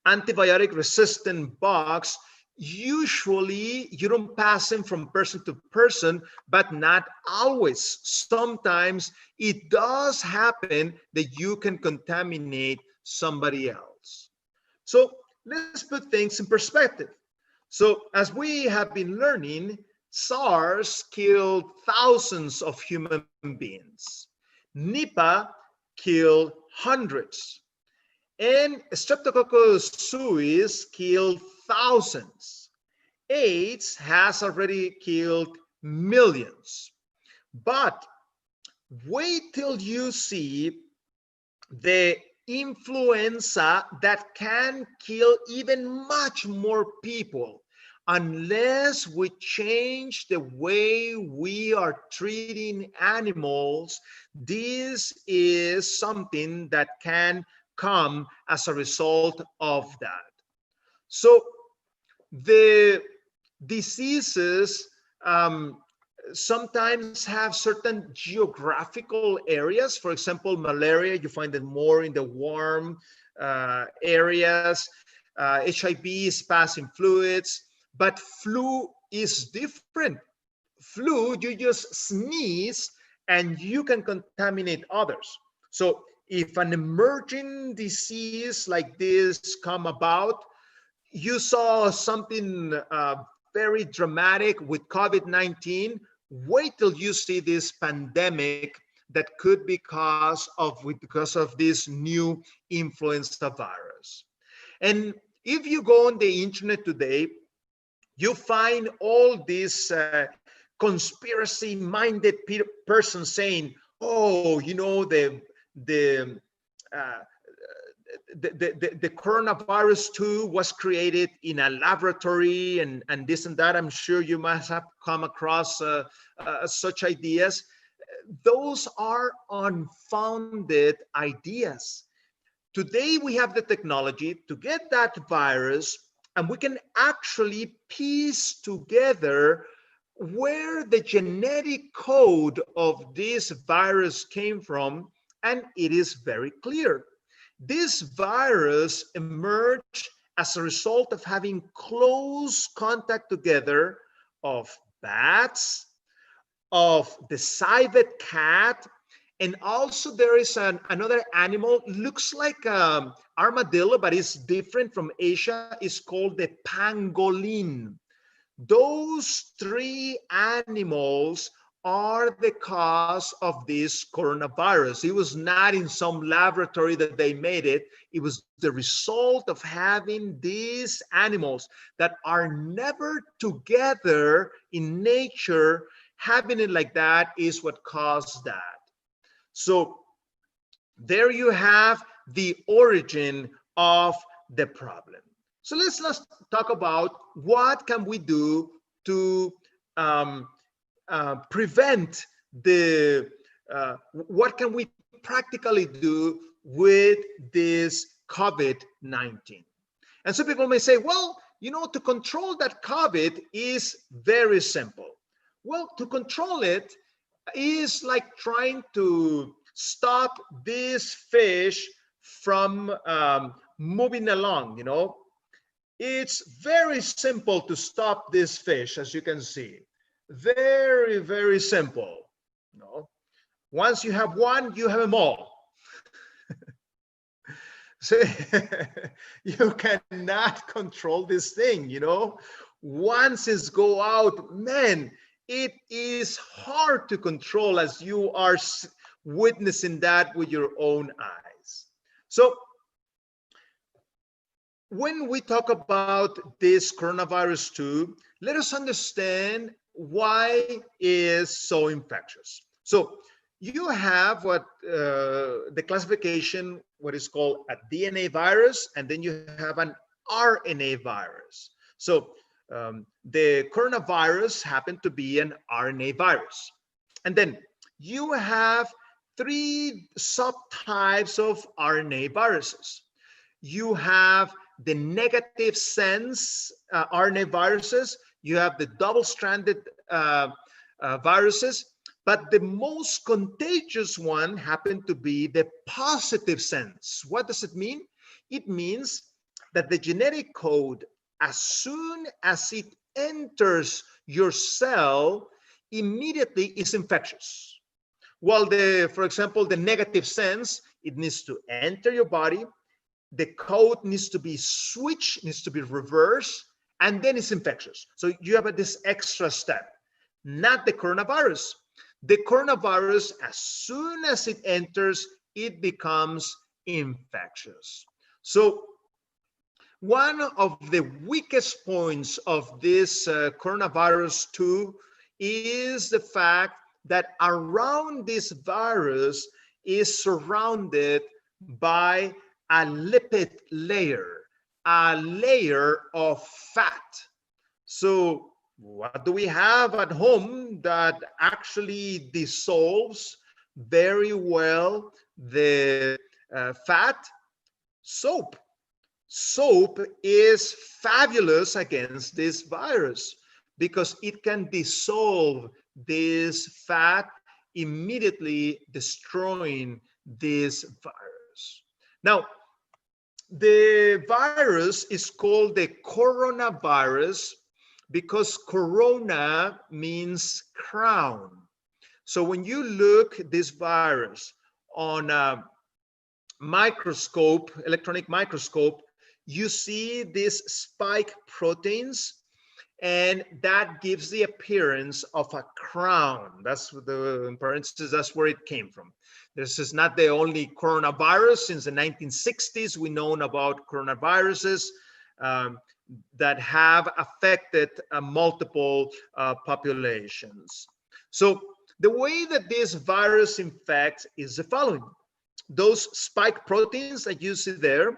antibiotic resistant bugs, usually you don't pass them from person to person, but not always. Sometimes it does happen that you can contaminate somebody else. So let's put things in perspective. So as we have been learning, SARS killed thousands of human beings. Nipah killed hundreds. And Streptococcus suis killed thousands. AIDS has already killed millions. But wait till you see the influenza that can kill even much more people. Unless we change the way we are treating animals, this is something that can come as a result of that. So the diseases sometimes have certain geographical areas. For example, malaria, you find it more in the warm areas. HIV is passing fluids, but flu is different. Flu, you just sneeze and you can contaminate others. So if an emerging disease like this come about, you saw something very dramatic with COVID-19, wait till you see this pandemic that could be because of this new influenza virus. And if you go on the internet today, you find all these conspiracy-minded persons saying, "Oh, you know, the coronavirus 2 was created in a laboratory and this and that." I'm sure you must have come across such ideas. Those are unfounded ideas. Today we have the technology to get that virus, and we can actually piece together where the genetic code of this virus came from, and it is very clear. This virus emerged as a result of having close contact together of bats, of the civet cat, and also there is another animal, looks like armadillo, but it's different from Asia. It's called the pangolin. Those three animals are the cause of this coronavirus. It was not in some laboratory that they made it. It was the result of having these animals that are never together in nature. Having it like that is what caused that. So there you have the origin of the problem. So let's talk about what can we do to prevent what can we practically do with this COVID-19. And some people may say, well, you know, to control that COVID is very simple. Well, to control it is like trying to stop this fish from moving along, you know. It's very simple to stop this fish, as you can see. Very, very simple. You know? Once you have one, you have them all. So you cannot control this thing, you know. Once it's go out, man, it is hard to control, as you are witnessing that with your own eyes. So when we talk about this coronavirus 2, let us understand why it is so infectious. So you have what the classification, what is called a DNA virus, and then you have an RNA virus. So the coronavirus happened to be an RNA virus. And then you have 3 subtypes of RNA viruses. You have the negative sense RNA viruses, you have the double-stranded viruses, but the most contagious one happened to be the positive sense. What does it mean? It means that the genetic code, as soon as it enters your cell, immediately is infectious. While for example, the negative sense, it needs to enter your body, the code needs to be switched, needs to be reversed, and then it's infectious. So you have this extra step, not the coronavirus. The coronavirus, as soon as it enters, it becomes infectious. So one of the weakest points of this coronavirus 2 is the fact that around this virus is surrounded by a lipid layer, a layer of fat. So what do we have at home that actually dissolves very well the fat? Soap. Soap is fabulous against this virus because it can dissolve this fat, immediately destroying this virus. Now, the virus is called the coronavirus because corona means crown. So when you look at this virus on a microscope, electronic microscope, you see these spike proteins, and that gives the appearance of a crown. That's in parentheses, that's where it came from. This is not the only coronavirus. Since the 1960s, we known about coronaviruses that have affected multiple populations. So the way that this virus infects is the following. Those spike proteins that you see there,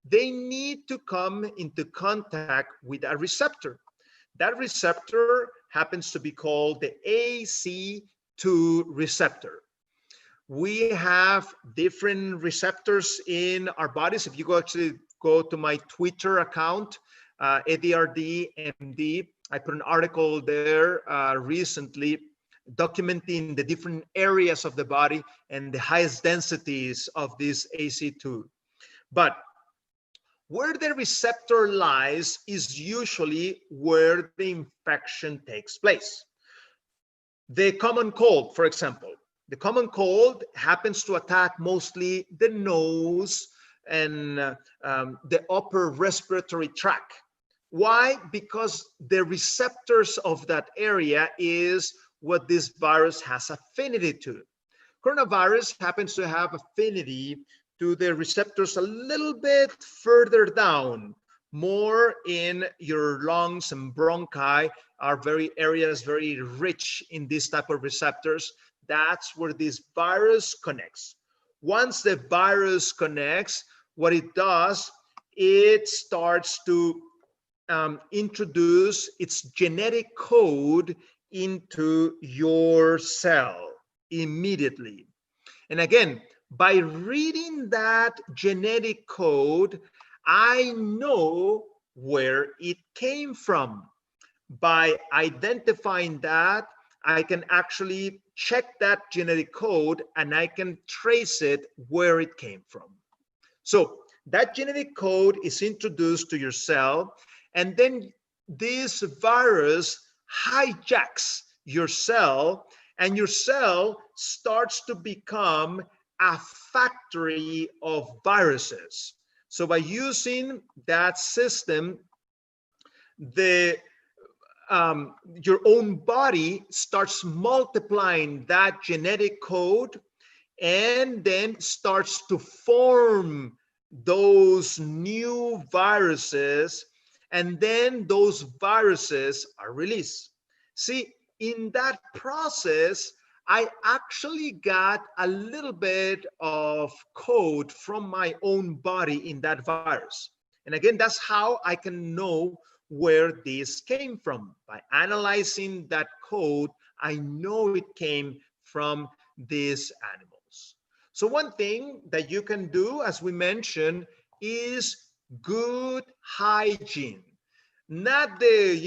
they need to come into contact with a receptor. That receptor happens to be called the AC2 receptor. We have different receptors in our bodies. If you go to my Twitter account, EddieRDMD, I put an article there recently documenting the different areas of the body and the highest densities of this AC2. But where the receptor lies is usually where the infection takes place. The common cold, for example, the common cold happens to attack mostly the nose and the upper respiratory tract. Why? Because the receptors of that area is what this virus has affinity to. Coronavirus happens to have affinity to the receptors a little bit further down, more in your lungs and bronchi are areas very rich in this type of receptors. That's where this virus connects. Once the virus connects, what it does, it starts to introduce its genetic code into your cell immediately. And again, by reading that genetic code, I know where it came from. By identifying that, I can actually check that genetic code and I can trace it where it came from. So that genetic code is introduced to your cell, and then this virus hijacks your cell, and your cell starts to become a factory of viruses. So by using that system, your own body starts multiplying that genetic code and then starts to form those new viruses, and then those viruses are released. See, in that process, I actually got a little bit of code from my own body in that virus. And again, that's how I can know where this came from. By analyzing that code, I know it came from these animals. So one thing that you can do, as we mentioned, is good hygiene. Not the,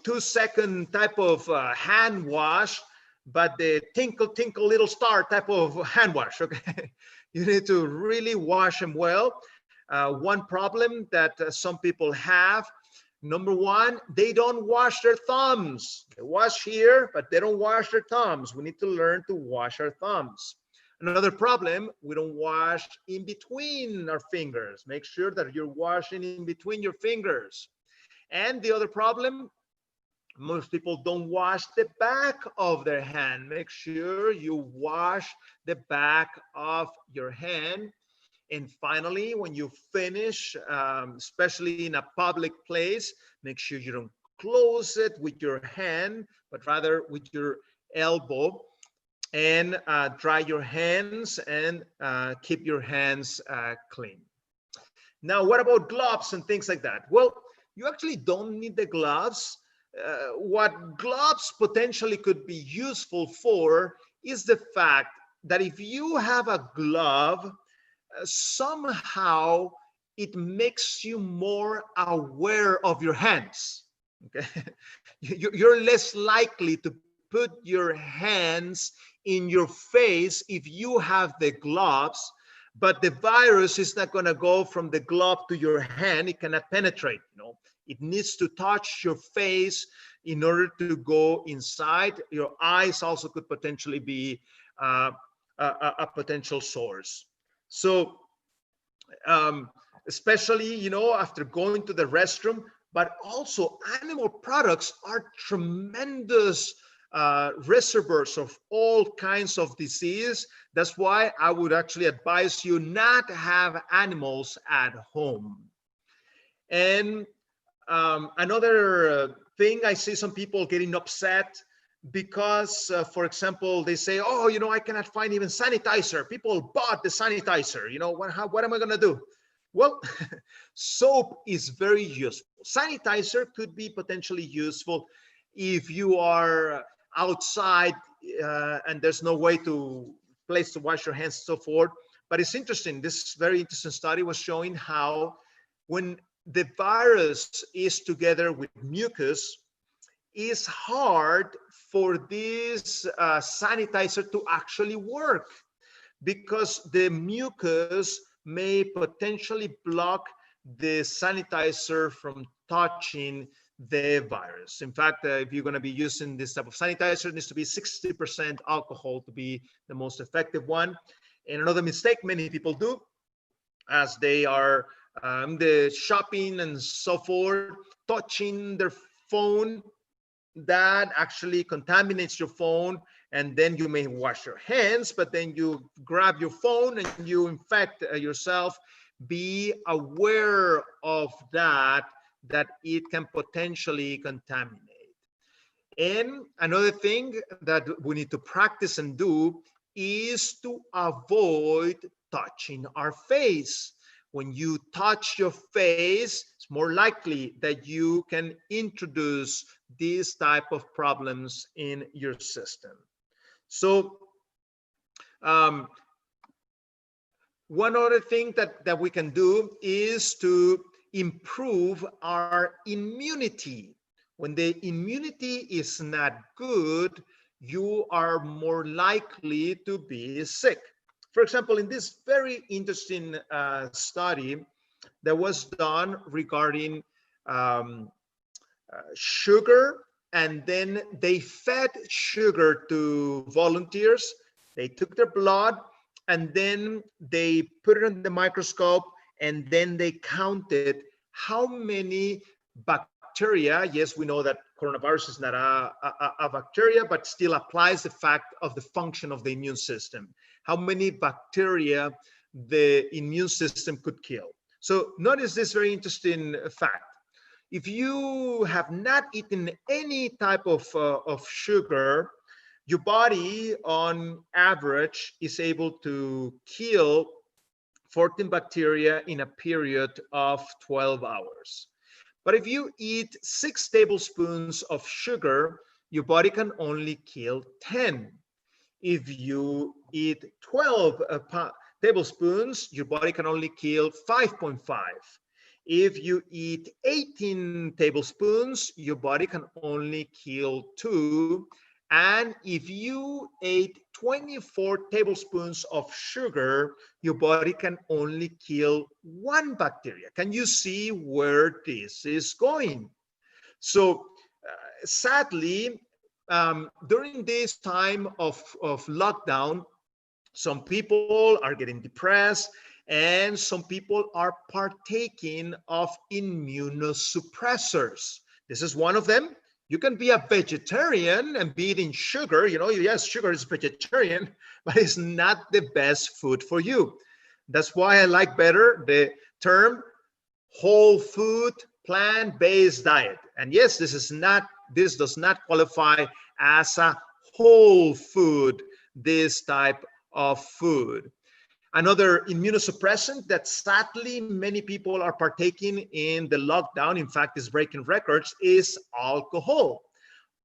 2-second type of hand wash, but the tinkle, tinkle, little star type of hand wash, okay? You need to really wash them well. One problem that some people have, number one, they don't wash their thumbs. They wash here, but they don't wash their thumbs. We need to learn to wash our thumbs. Another problem, we don't wash in between our fingers. Make sure that you're washing in between your fingers. And the other problem, most people don't wash the back of their hand. Make sure you wash the back of your hand. And finally, when you finish, especially in a public place, make sure you don't close it with your hand, but rather with your elbow, and dry your hands and keep your hands clean. Now, what about gloves and things like that? Well, you actually don't need the gloves. What gloves potentially could be useful for is the fact that if you have a glove, somehow it makes you more aware of your hands. Okay, you're less likely to put your hands in your face if you have the gloves, but the virus is not going to go from the glove to your hand. It cannot penetrate. It needs to touch your face in order to go inside. Your eyes also could potentially be a potential source. So especially, after going to the restroom, but also animal products are tremendous reservoirs of all kinds of disease. That's why I would actually advise you not to have animals at home. And another thing, I see some people getting upset because, for example, they say, oh, I cannot find even sanitizer. People bought the sanitizer. What am I going to do? Well, soap is very useful. Sanitizer could be potentially useful if you are outside and there's no way to place to wash your hands and so forth. But it's interesting. This very interesting study was showing how when the virus is together with mucus, it's hard for this sanitizer to actually work, because the mucus may potentially block the sanitizer from touching the virus. In fact, if you're going to be using this type of sanitizer, it needs to be 60% alcohol to be the most effective one. And another mistake many people do, as they are the shopping and so forth, touching their phone, that actually contaminates your phone, and then you may wash your hands, but then you grab your phone and you infect yourself. Be aware of that it can potentially contaminate. And another thing that we need to practice and do is to avoid touching our face. When you touch your face, it's more likely that you can introduce these type of problems in your system. So one other thing that we can do is to improve our immunity. When the immunity is not good, you are more likely to be sick. For example, in this very interesting study that was done regarding sugar, and then they fed sugar to volunteers. They took their blood and then they put it in the microscope, and then they counted how many bacteria. Yes, we know that coronavirus is not a bacteria, but still applies the fact of the function of the immune system. How many bacteria the immune system could kill. So notice this very interesting fact. If you have not eaten any type of sugar, your body on average is able to kill 14 bacteria in a period of 12 hours. But if you eat 6 tablespoons of sugar, your body can only kill 10. If you eat 12 tablespoons, your body can only kill 5.5. If you eat 18 tablespoons, your body can only kill 2. And if you ate 24 tablespoons of sugar, your body can only kill 1 bacteria. Can you see where this is going? So sadly, during this time of lockdown, some people are getting depressed and some people are partaking of immunosuppressors. This is one of them. You can be a vegetarian and be eating sugar. You know, yes, sugar is vegetarian, but it's not the best food for you. That's why I like better the term whole food, plant-based diet. And yes, this does not qualify as a whole food, this type of food. Another immunosuppressant that sadly many people are partaking in the lockdown, in fact is breaking records, is alcohol.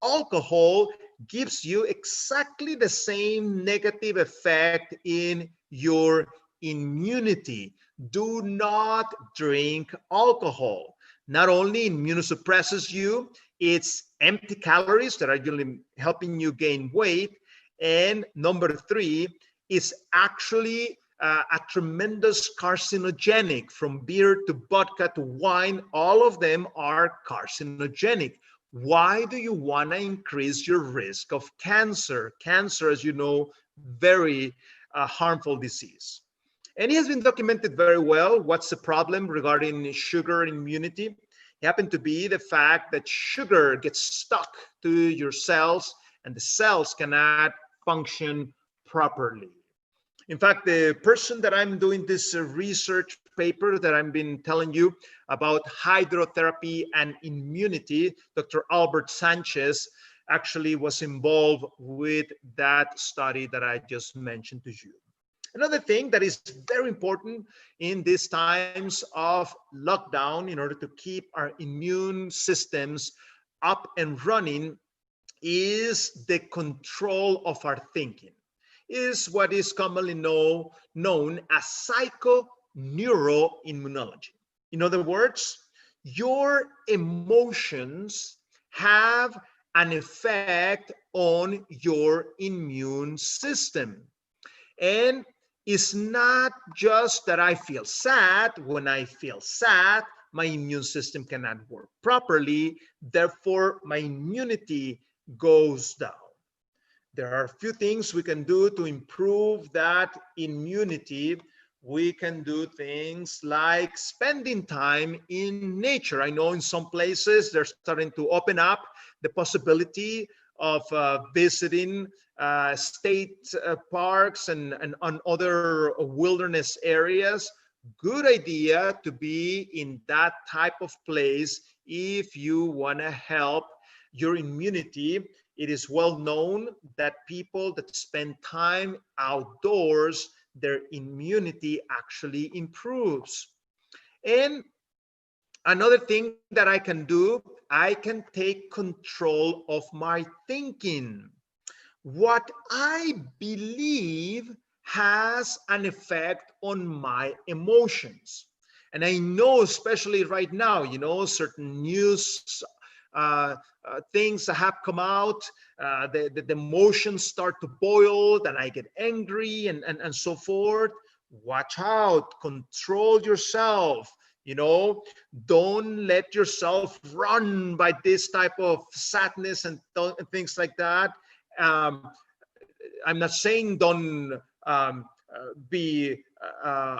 Alcohol gives you exactly the same negative effect in your immunity. Do not drink alcohol. Not only immunosuppresses you, it's empty calories that are usually helping you gain weight. And number 3, is actually a tremendous carcinogenic. From beer to vodka to wine, all of them are carcinogenic. Why do you want to increase your risk of cancer? Cancer, as you know, very harmful disease. And it has been documented very well. What's the problem regarding sugar immunity? It happened to be the fact that sugar gets stuck to your cells and the cells cannot function properly. In fact, the person that I'm doing this research paper that I've been telling you about hydrotherapy and immunity, Dr. Albert Sanchez, actually was involved with that study that I just mentioned to you. Another thing that is very important in these times of lockdown, in order to keep our immune systems up and running, is the control of our thinking. Is what is commonly known as psychoneuroimmunology. In other words, your emotions have an effect on your immune system. And it's not just that I feel sad. When I feel sad, my immune system cannot work properly. Therefore, my immunity goes down. There are a few things we can do to improve that immunity. We can do things like spending time in nature. I know in some places they're starting to open up the possibility of visiting state parks and on other wilderness areas. Good idea to be in that type of place if you want to help your immunity. It is well known that people that spend time outdoors, their immunity actually improves. And another thing that I can do, I can take control of my thinking. What I believe has an effect on my emotions. And I know, especially right now, you know, certain news things that have come out, the emotions start to boil, then I get angry and so forth. Watch out, control yourself. You know, don't let yourself run by this type of sadness and things like that. I'm not saying don't be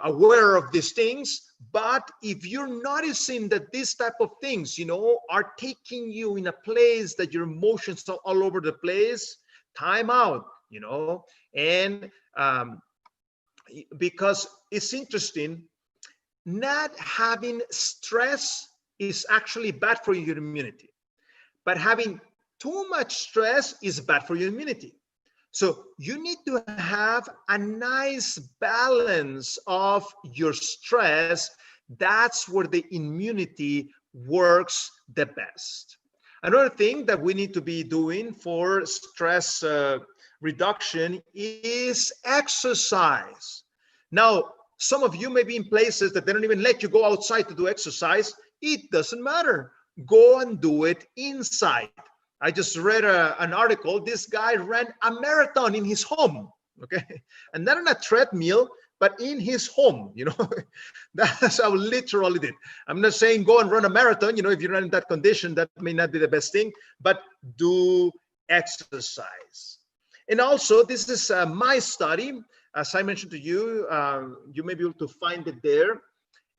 aware of these things, but if you're noticing that these type of things, you know, are taking you in a place that your emotions are all over the place, time out, you know. And because it's interesting, not having stress is actually bad for your immunity, but having too much stress is bad for your immunity. So you need to have a nice balance of your stress. That's where the immunity works the best. Another thing that we need to be doing for stress reduction is exercise. Now, Some of you may be in places that they don't even let you go outside to do exercise. It doesn't matter. Go and do it inside. I just read an article. This guy ran a marathon in his home, okay? And not on a treadmill, but in his home, you know? That's how literally did. I'm not saying go and run a marathon, you know, if you're not in that condition, that may not be the best thing, but do exercise. And also, this is my study. As I mentioned to you, you may be able to find it there.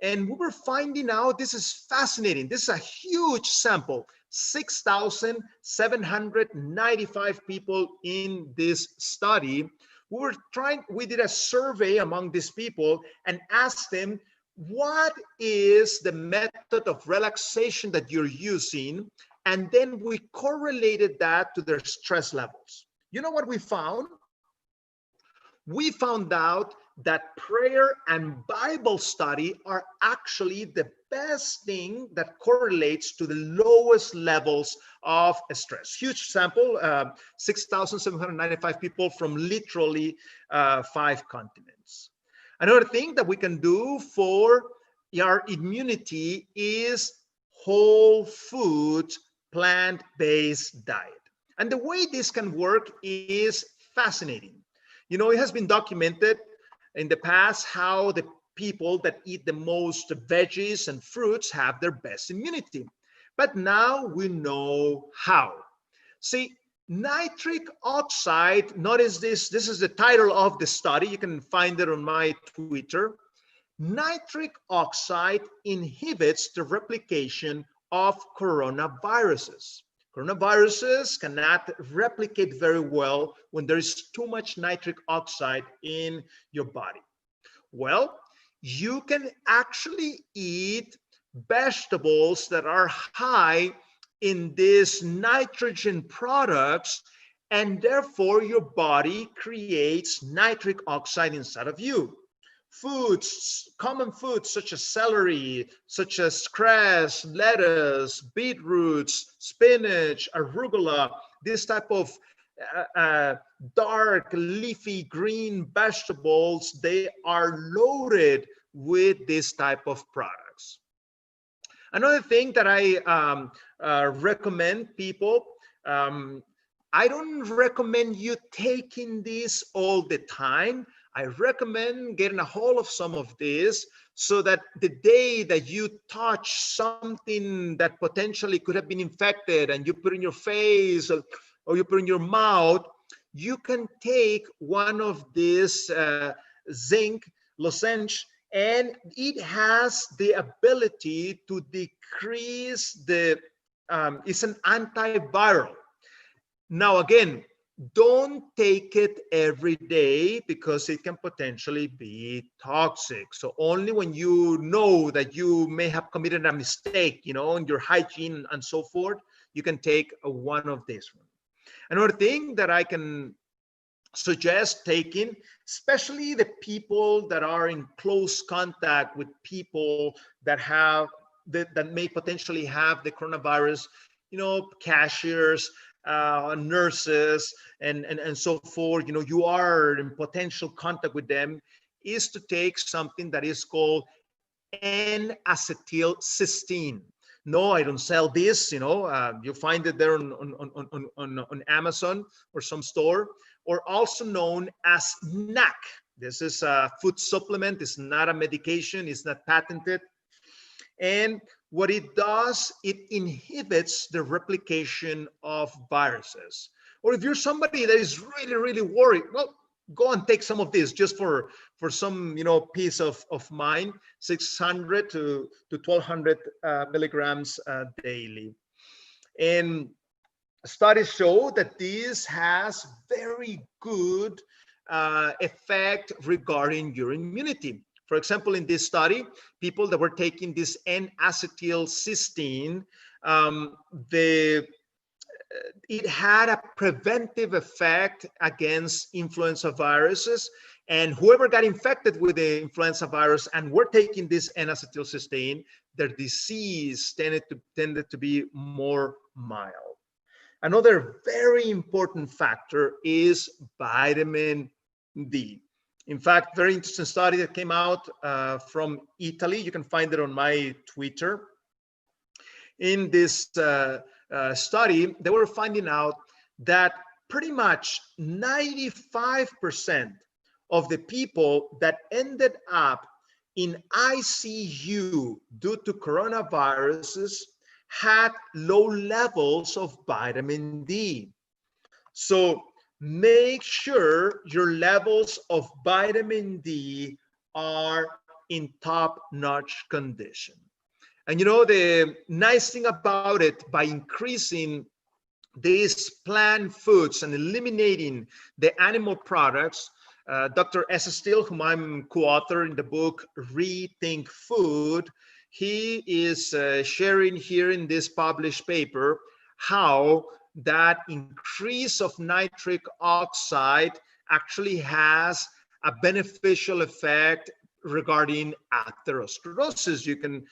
And we were finding out, this is fascinating. This is a huge sample, 6,795 people in this study. We did a survey among these people and asked them, what is the method of relaxation that you're using? And then we correlated that to their stress levels. You know what we found? We found out that prayer and Bible study are actually the best thing that correlates to the lowest levels of stress. Huge sample, 6,795 people from literally 5 continents. Another thing that we can do for our immunity is whole food, plant-based diet. And the way this can work is fascinating. You know, it has been documented in the past how the people that eat the most veggies and fruits have their best immunity. But now we know how. See, nitric oxide, notice this is the title of the study. You can find it on my Twitter. Nitric oxide inhibits the replication of coronaviruses. Coronaviruses cannot replicate very well when there is too much nitric oxide in your body. Well, you can actually eat vegetables that are high in these nitrogen products, and therefore your body creates nitric oxide inside of you. Foods, common foods such as celery, such as cress, lettuce, beetroots, spinach, arugula, this type of dark leafy green vegetables, they are loaded with this type of products. Another thing that I recommend people, I don't recommend you taking this all the time. I recommend getting a hold of some of this so that the day that you touch something that potentially could have been infected and you put in your face or you put in your mouth, you can take one of these zinc lozenge, and it has the ability to decrease the, it's an antiviral. Now, again, don't take it every day because it can potentially be toxic. So only when you know that you may have committed a mistake, you know, in your hygiene and so forth, you can take one of these. Another thing that I can suggest taking, especially the people that are in close contact with people that have that may potentially have the coronavirus, you know, cashiers, nurses, and so forth, you know, you are in potential contact with them, is to take something that is called N-acetylcysteine. No, I don't sell this, you know, you find it there on Amazon or some store, or also known as NAC. This is a food supplement. It's not a medication. It's not patented. And what it does, it inhibits the replication of viruses. Or if you're somebody that is really, really worried, well, go and take some of this just for some, you know, peace of mind, 600 to 1200 milligrams daily. And studies show that this has very good effect regarding your immunity. For example, in this study, people that were taking this N-acetylcysteine, it had a preventive effect against influenza viruses. And whoever got infected with the influenza virus and were taking this N-acetylcysteine, their disease tended to be more mild. Another very important factor is vitamin D. In fact, very interesting study that came out from Italy. You can find it on my Twitter. In this study, they were finding out that pretty much 95% of the people that ended up in ICU due to coronaviruses had low levels of vitamin D. So make sure your levels of vitamin D are in top-notch condition. And you know, the nice thing about it, by increasing these plant foods and eliminating the animal products, Dr. S. Steele, whom I'm co-author in the book Rethink Food, he is sharing here in this published paper how that increase of nitric oxide actually has a beneficial effect regarding atherosclerosis. You can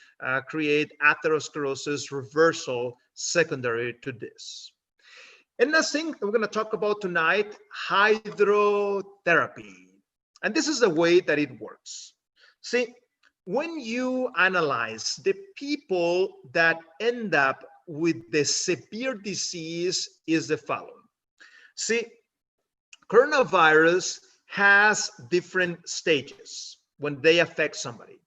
create atherosclerosis reversal secondary to this. And last thing we're going to talk about tonight, hydrotherapy. And this is the way that it works. See, when you analyze the people that end up with the severe disease is the following. See, coronavirus has different stages when they affect somebody.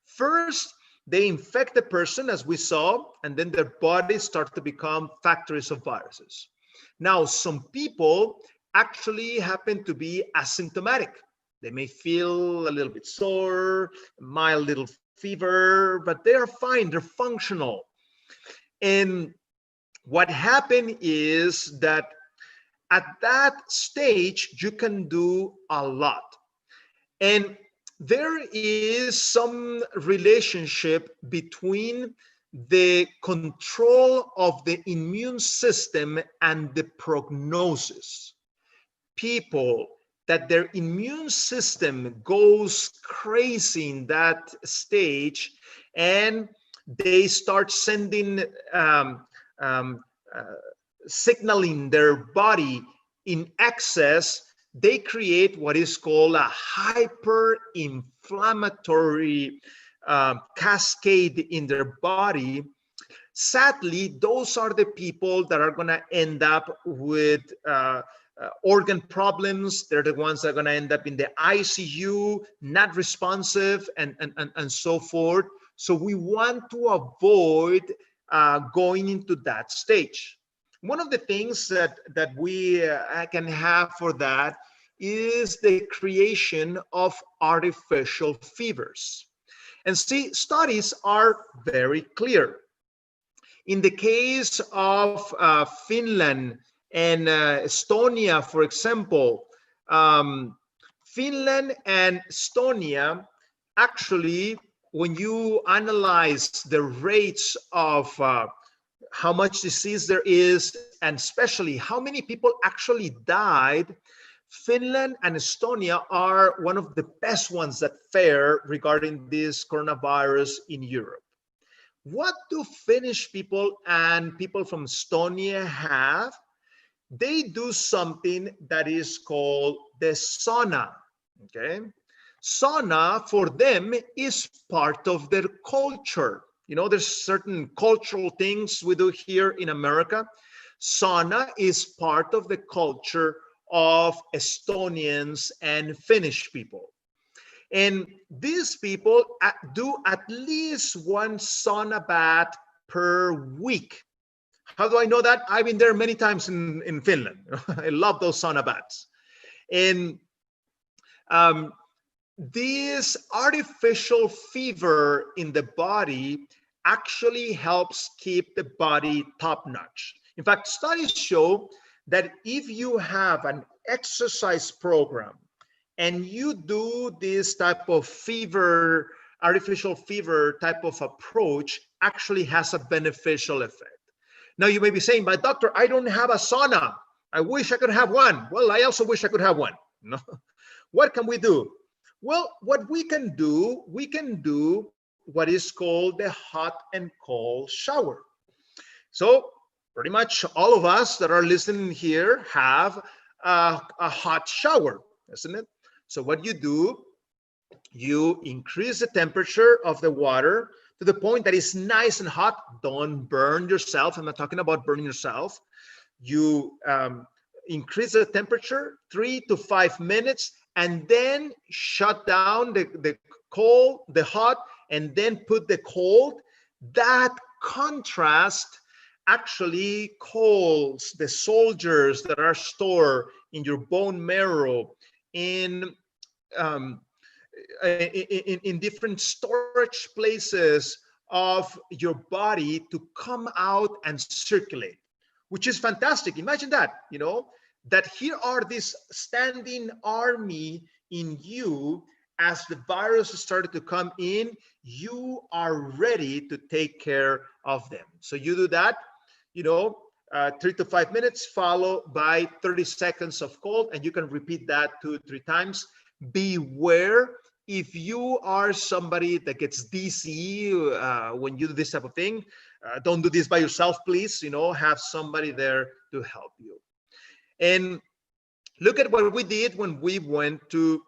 First, they infect the person, as we saw, and then their bodies start to become factories of viruses. Now, some people actually happen to be asymptomatic. They may feel a little bit sore, mild little fever, but they are fine, they're functional. And what happened is that at that stage, you can do a lot. And there is some relationship between the control of the immune system and the prognosis. People that their immune system goes crazy in that stage, and they start sending signaling their body in excess, they create what is called a hyperinflammatory cascade in their body. Sadly, those are the people that are going to end up with organ problems. They're the ones that are going to end up in the ICU, not responsive, and so forth. So we want to avoid going into that stage. One of the things that we can have for that is the creation of artificial fevers. And see, studies are very clear. In the case of Finland and Estonia, for example, Finland and Estonia, actually, when you analyze the rates of how much disease there is, and especially how many people actually died, Finland and Estonia are one of the best ones that fare regarding this coronavirus in Europe. What do Finnish people and people from Estonia have? They do something that is called the sauna, okay? Sauna for them is part of their culture. You know, there's certain cultural things we do here in America. Sauna is part of the culture of Estonians and Finnish people. And these people do at least one sauna bath per week. How do I know that? I've been there many times in Finland. I love those sauna baths. And this artificial fever in the body actually helps keep the body top-notch. In fact, studies show that if you have an exercise program and you do this type of fever, artificial fever type of approach, actually has a beneficial effect. Now you may be saying, but doctor, I don't have a sauna. I wish I could have one. Well, I also wish I could have one. No? What can we do? Well, what we can do what is called the hot and cold shower. So pretty much all of us that are listening here have a hot shower, isn't it? So what you do, you increase the temperature of the water to the point that it's nice and hot. Don't burn yourself. I'm not talking about burning yourself. You increase the temperature 3 to 5 minutes, and then shut down the cold, the hot, and then put the cold. That contrast actually calls the soldiers that are stored in your bone marrow in different storage places of your body to come out and circulate, which is fantastic. Imagine that, that here are this standing army in you. As the virus started to come in, you are ready to take care of them. So you do that, 3 to 5 minutes, followed by 30 seconds of cold, and you can repeat that 2 or 3 times. Beware if you are somebody that gets dizzy when you do this type of thing. Don't do this by yourself, please. Have somebody there to help you. And look at what we did when we went to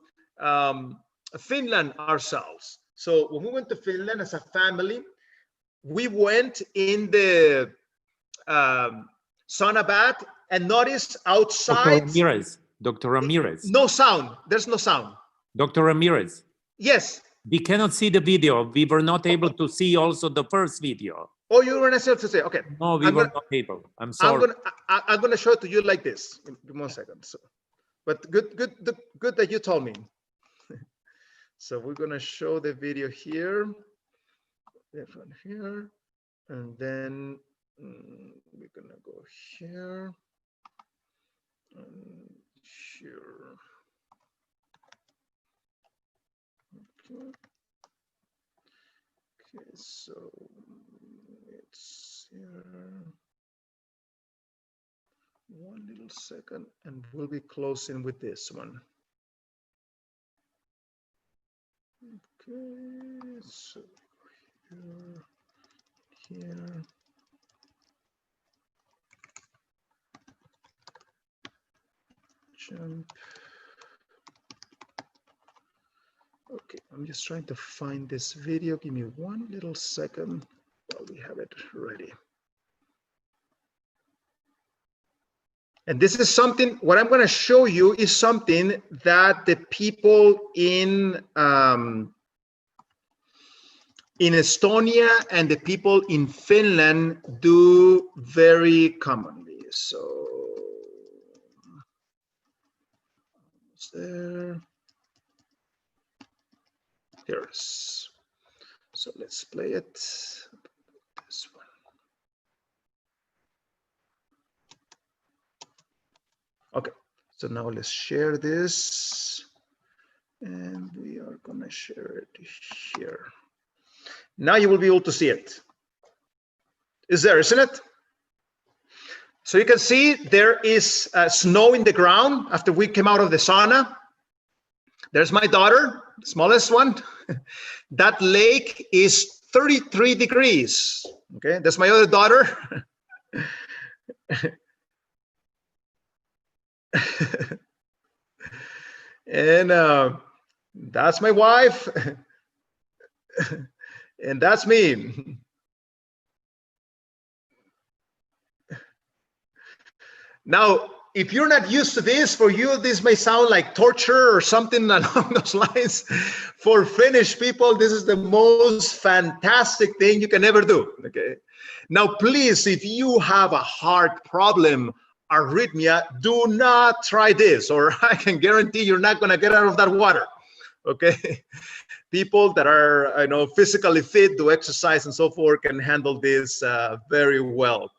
Finland ourselves. So when we went to Finland as a family, we went in the sauna bath, and notice outside. Dr. Ramirez. No sound. There's no sound. Dr. Ramirez. Yes. We cannot see the video. We were not able to see also the first video. Oh, you were not able to say, okay. No, we were not able. I'm sorry. I'm gonna show it to you like this. Give me 1 second. So, but good that you told me. So we're gonna show the video here, this one here, and then we're gonna go here and here. Okay, so it's here. 1 little second, and we'll be closing with this one. Okay, so here, jump. Okay, I'm just trying to find this video. Give me 1 little second while we have it ready. And this is something, what I'm going to show you is something that the people in Estonia and the people in Finland do very commonly. So, there. Here it is. So let's play it. This one. Okay, so now let's share this, and we are gonna share it here. Now you will be able to see it. Is there, isn't it? So you can see there is snow in the ground after we came out of the sauna. There's my daughter, the smallest one. That lake is 33 degrees. Okay, that's my other daughter. And that's my wife. And that's me. Now, if you're not used to this, for you, this may sound like torture or something along those lines. For Finnish people, this is the most fantastic thing you can ever do. Okay. Now, please, if you have a heart problem, arrhythmia, do not try this, or I can guarantee you're not going to get out of that water. Okay. People that are, physically fit, do exercise and so forth, can handle this very well.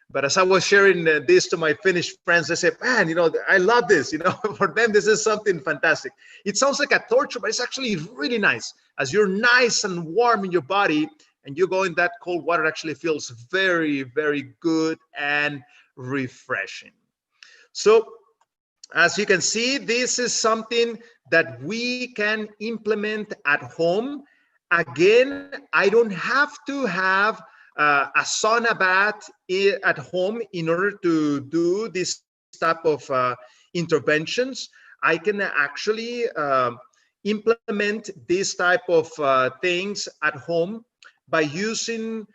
But as I was sharing this to my Finnish friends, they said, man, I love this. For them, this is something fantastic. It sounds like a torture, but it's actually really nice. As you're nice and warm in your body and you go in that cold water, it actually feels very, very good and refreshing. So as you can see, this is something that we can implement at home. Again, I don't have to have a sauna bath at home in order to do this type of interventions. I can actually implement this type of things at home by using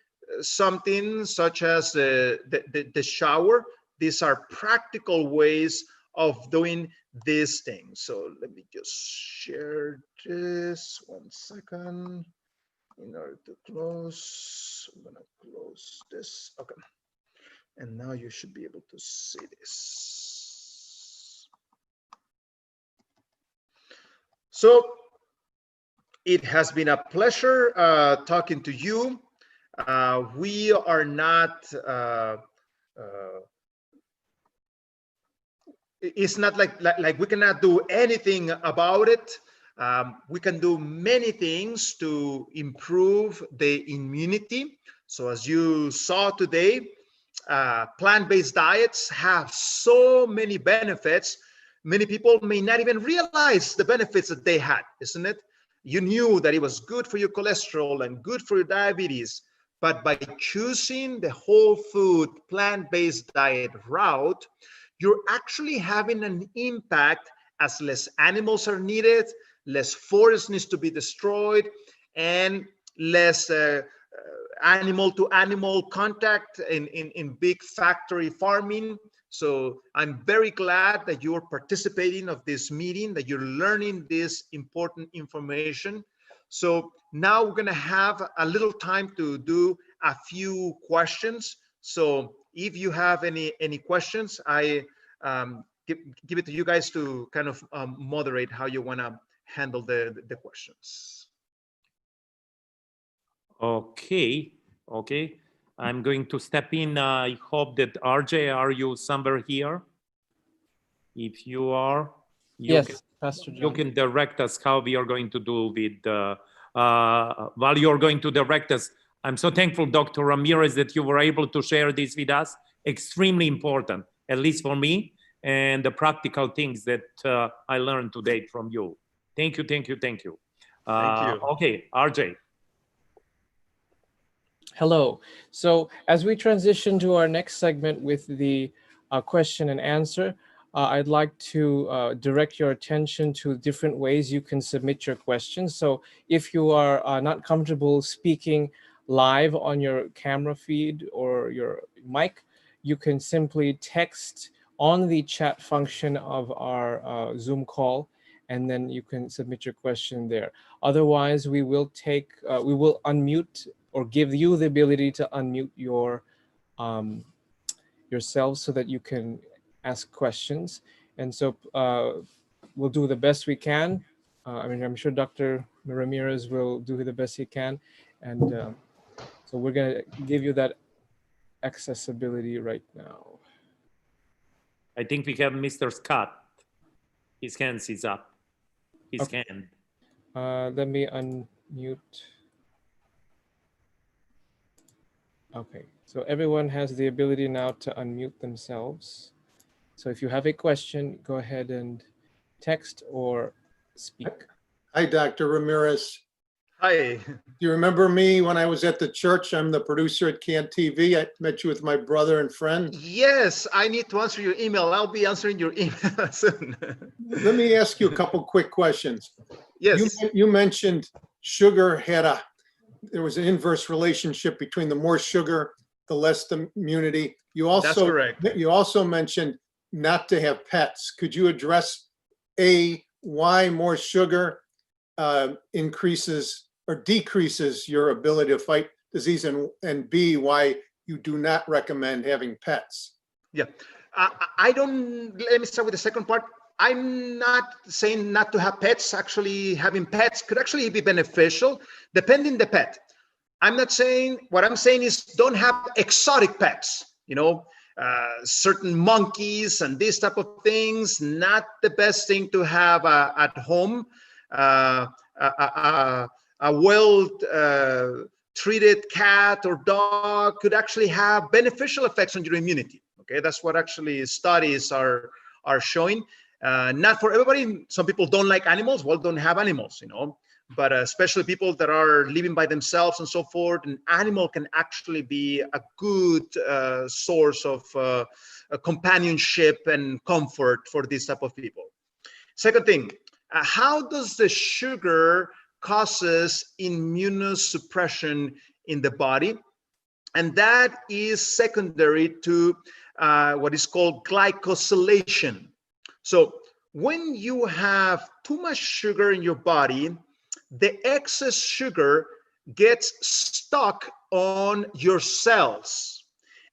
something such as the shower. These are practical ways of doing these things. So let me just share this 1 second in order to close. I'm gonna close this. Okay. And now you should be able to see this. So it has been a pleasure talking to you. We are not, it's not like we cannot do anything about it. We can do many things to improve the immunity. So as you saw today, plant-based diets have so many benefits. Many people may not even realize the benefits that they had, isn't it? You knew that it was good for your cholesterol and good for your diabetes, but by choosing the whole food plant-based diet route, you're actually having an impact as less animals are needed, less forest needs to be destroyed, and less animal to animal contact in big factory farming. So I'm very glad that you're participating of this meeting, that you're learning this important information. So now we're gonna have a little time to do a few questions. So if you have any questions, I give it to you guys to kind of moderate how you wanna handle the questions. Okay. I'm going to step in. I hope that RJ, are you somewhere here? If you are, Yes, Pastor John. you can direct us how we are going to do with, while you're going to direct us. I'm so thankful, Dr. Ramirez, that you were able to share this with us. Extremely important, at least for me, and the practical things that I learned today from you. Thank you. Thank you. Okay, RJ. Hello. So as we transition to our next segment with the question and answer, I'd like to direct your attention to different ways you can submit your questions. So if you are not comfortable speaking live on your camera feed or your mic, you can simply text on the chat function of our Zoom call, and then you can submit your question there. Otherwise, we will unmute or give you the ability to unmute your yourself so that you can ask questions. And so we'll do the best we can. I mean, I'm sure Dr. Ramirez will do the best he can. And so we're gonna give you that accessibility right now. I think we have Mr. Scott. His hand is up. His Okay. hand. Let me unmute. Okay, so everyone has the ability now to unmute themselves. So if you have a question, go ahead and text or speak. Hi, Dr. Ramirez. Hi. Do you remember me when I was at the church? I'm the producer at Can TV. I met you with my brother and friend. Yes, I need to answer your email. I'll be answering your email soon. Let me ask you a couple quick questions. Yes. You mentioned sugar there was an inverse relationship between the more sugar, the less the immunity. That's correct. You also mentioned not to have pets. Could you address why more sugar increases or decreases your ability to fight disease, and B, why you do not recommend having pets? Yeah, I don't, let me start with the second part. I'm not saying not to have pets. Actually, having pets could actually be beneficial, depending the pet. I'm not saying, what I'm saying is don't have exotic pets, certain monkeys and these type of things, not the best thing to have at home. A well treated cat or dog could actually have beneficial effects on your immunity. Okay, that's what actually studies are showing. Not for everybody. Some people don't like animals. Well, don't have animals, but especially people that are living by themselves and so forth, an animal can actually be a good source of companionship and comfort for this type of people. Second thing, how does the sugar causes immunosuppression in the body? And that is secondary to what is called glycosylation. So when you have too much sugar in your body, the excess sugar gets stuck on your cells.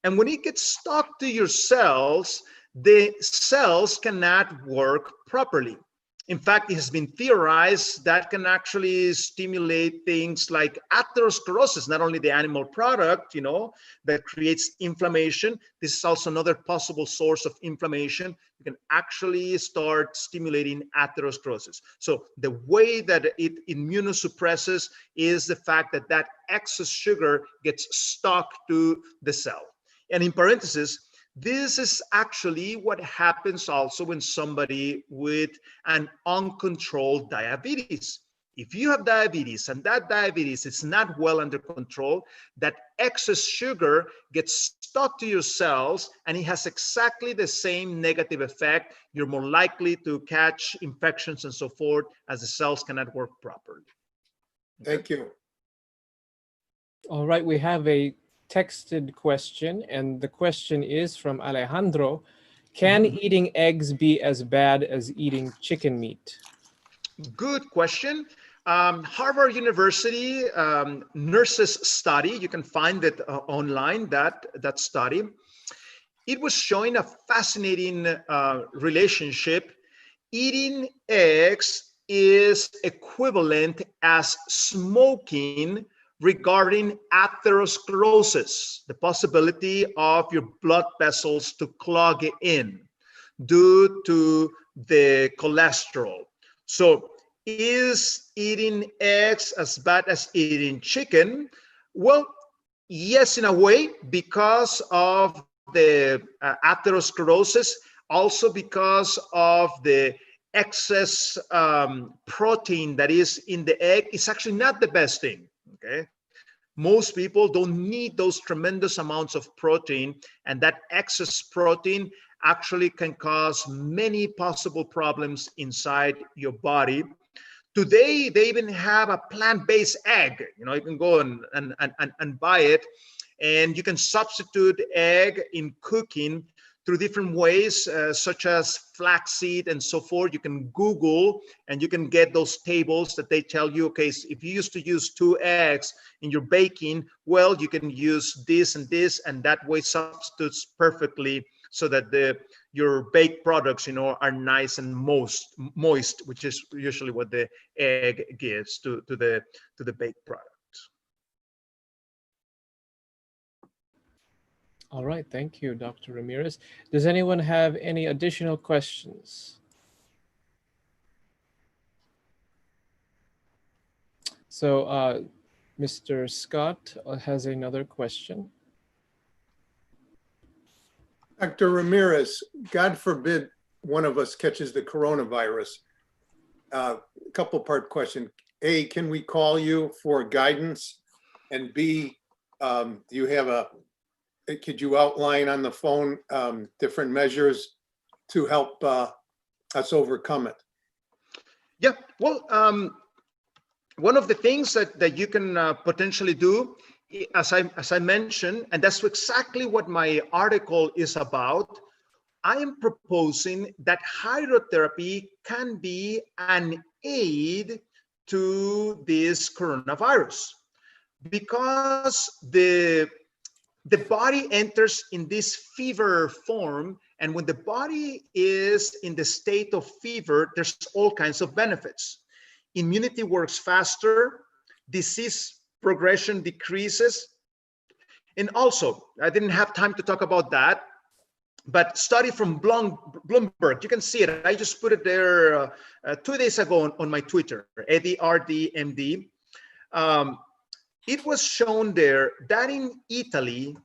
And when it gets stuck to your cells, the cells cannot work properly. In fact, it has been theorized that can actually stimulate things like atherosclerosis, not only the animal product, that creates inflammation. This is also another possible source of inflammation. You can actually start stimulating atherosclerosis. So the way that it immunosuppresses is the fact that that excess sugar gets stuck to the cell. And in parentheses, this is actually what happens also when somebody with an uncontrolled diabetes. If you have diabetes and that diabetes is not well under control, that excess sugar gets stuck to your cells and it has exactly the same negative effect. You're more likely to catch infections and so forth as the cells cannot work properly. Thank you. All right, we have a texted question, and the question is from Alejandro. Can eating eggs be as bad as eating chicken meat? Good question. Harvard University nurses study, you can find it online, that study. It was showing a fascinating relationship. Eating eggs is equivalent as smoking regarding atherosclerosis, the possibility of your blood vessels to clog in due to the cholesterol. So is eating eggs as bad as eating chicken? Well, yes, in a way, because of the atherosclerosis, also because of the excess protein that is in the egg. It's actually not the best thing. Okay, most people don't need those tremendous amounts of protein, and that excess protein actually can cause many possible problems inside your body. Today, they even have a plant-based egg. You can go and buy it, and you can substitute egg in cooking through different ways, such as flaxseed and so forth. You can Google and you can get those tables that they tell you, okay, if you used to use 2 eggs in your baking, well, you can use this, and that way substitutes perfectly so that your baked products, are nice and moist, which is usually what the egg gives to the baked product. All right, thank you, Dr. Ramirez. Does anyone have any additional questions? So Mr. Scott has another question. Dr. Ramirez, God forbid one of us catches the coronavirus. Couple-part question. A, can we call you for guidance? And B, could you outline on the phone different measures to help us overcome it? Yeah, well, one of the things that you can potentially do, as I mentioned, and that's exactly what my article is about, I am proposing that hydrotherapy can be an aid to this coronavirus, because the body enters in this fever form, and when the body is in the state of fever, there's all kinds of benefits. Immunity works faster, disease progression decreases, and also, I didn't have time to talk about that, but study from Bloomberg, you can see it. I just put it there 2 days ago on my Twitter, Eddie RDMD. It was shown there that in Italy,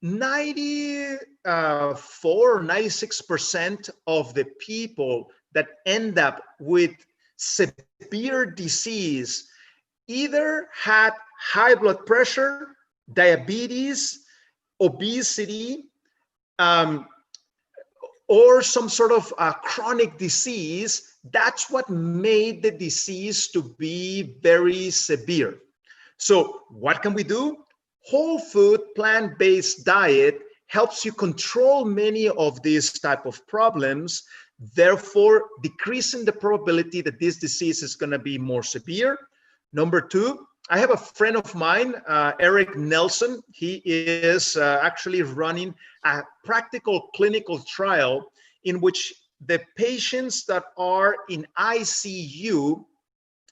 94 or 96% of the people that end up with severe disease either had high blood pressure, diabetes, obesity, or some sort of chronic disease That's what made the disease to be very severe. So what can we do? Whole food, plant-based diet helps you control many of these type of problems, therefore decreasing the probability that this disease is going to be more severe. Number two, I have a friend of mine, Eric Nelson. He is actually running a practical clinical trial in which the patients that are in ICU,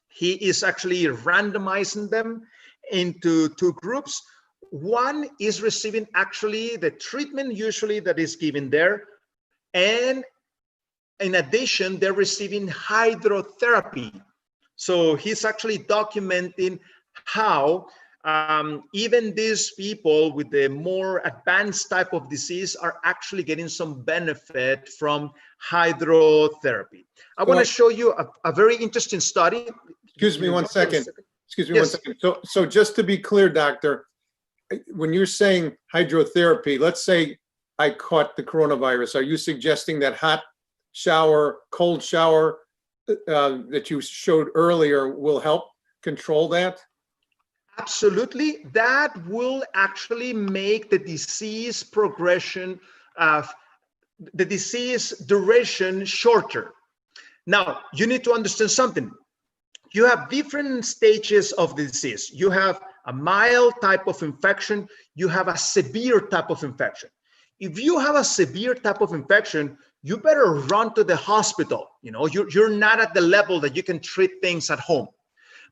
he is actually randomizing them into two groups. One is receiving actually the treatment usually that is given there, and in addition, they're receiving hydrotherapy. So he's actually documenting how even these people with the more advanced type of disease are actually getting some benefit from hydrotherapy. I want to show you a very interesting study. Excuse me one second. Excuse me Yes. 1 second. So just to be clear, doctor, when you're saying hydrotherapy, let's say I caught the coronavirus, are you suggesting that hot shower, cold shower that you showed earlier will help control that? Absolutely. That will actually make the disease progression, the disease duration shorter. Now, you need to understand something. You have different stages of the disease. You have a mild type of infection. You have a severe type of infection. If you have a severe type of infection, you better run to the hospital. You know, you're not at the level that you can treat things at home.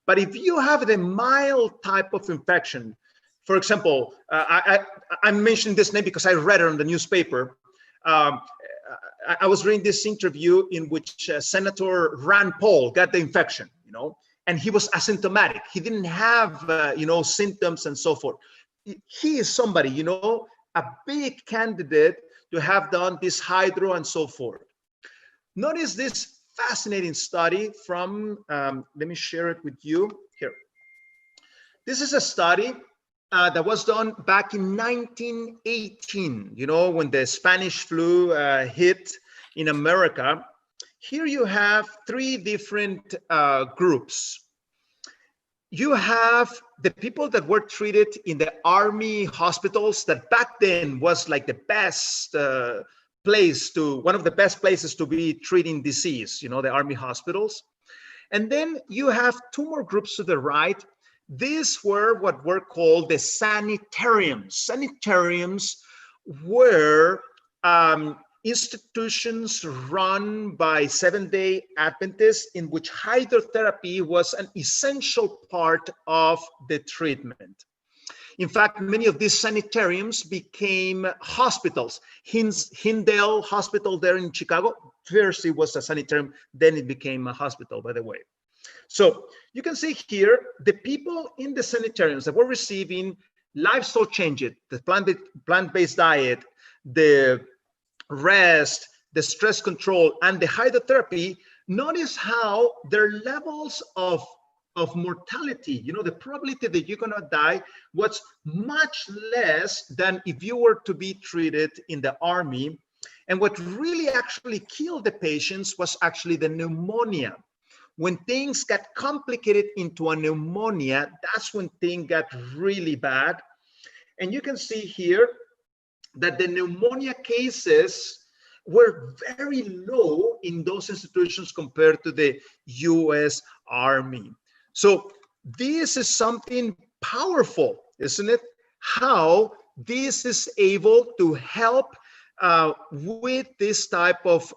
But if you have the mild type of infection, for example, I'm mentioning this name because I read it on the newspaper. I was reading this interview in which Senator Rand Paul got the infection, you know, and he was asymptomatic. He didn't have, you know, symptoms and so forth. He is somebody, you know, a big candidate to have done this hydro and so forth. Notice this fascinating study from, let me share it with you here. This is a study that was done back in 1918, you know, when the Spanish flu hit in America. Here you have three different groups. You have the people that were treated in the army hospitals that back then was like the best one of the best places to be treating disease, you know, the army hospitals. And then you have two more groups to the right. These were what were called the sanitariums. Sanitariums were institutions run by Seventh-day Adventists in which hydrotherapy was an essential part of the treatment. In fact, many of these sanitariums became hospitals. Hindale Hospital there in Chicago, first it was a sanitarium, then it became a hospital, by the way. So you can see here, the people in the sanitariums that were receiving lifestyle changes, the plant-based diet, the rest, the stress control, and the hydrotherapy, notice how their levels of mortality, you know, the probability that you're gonna die was much less than if you were to be treated in the army. And what really actually killed the patients was actually the pneumonia. When things got complicated into a pneumonia, that's when things got really bad. And you can see here that the pneumonia cases were very low in those institutions compared to the US Army. So this is something powerful, isn't it? How this is able to help with this type of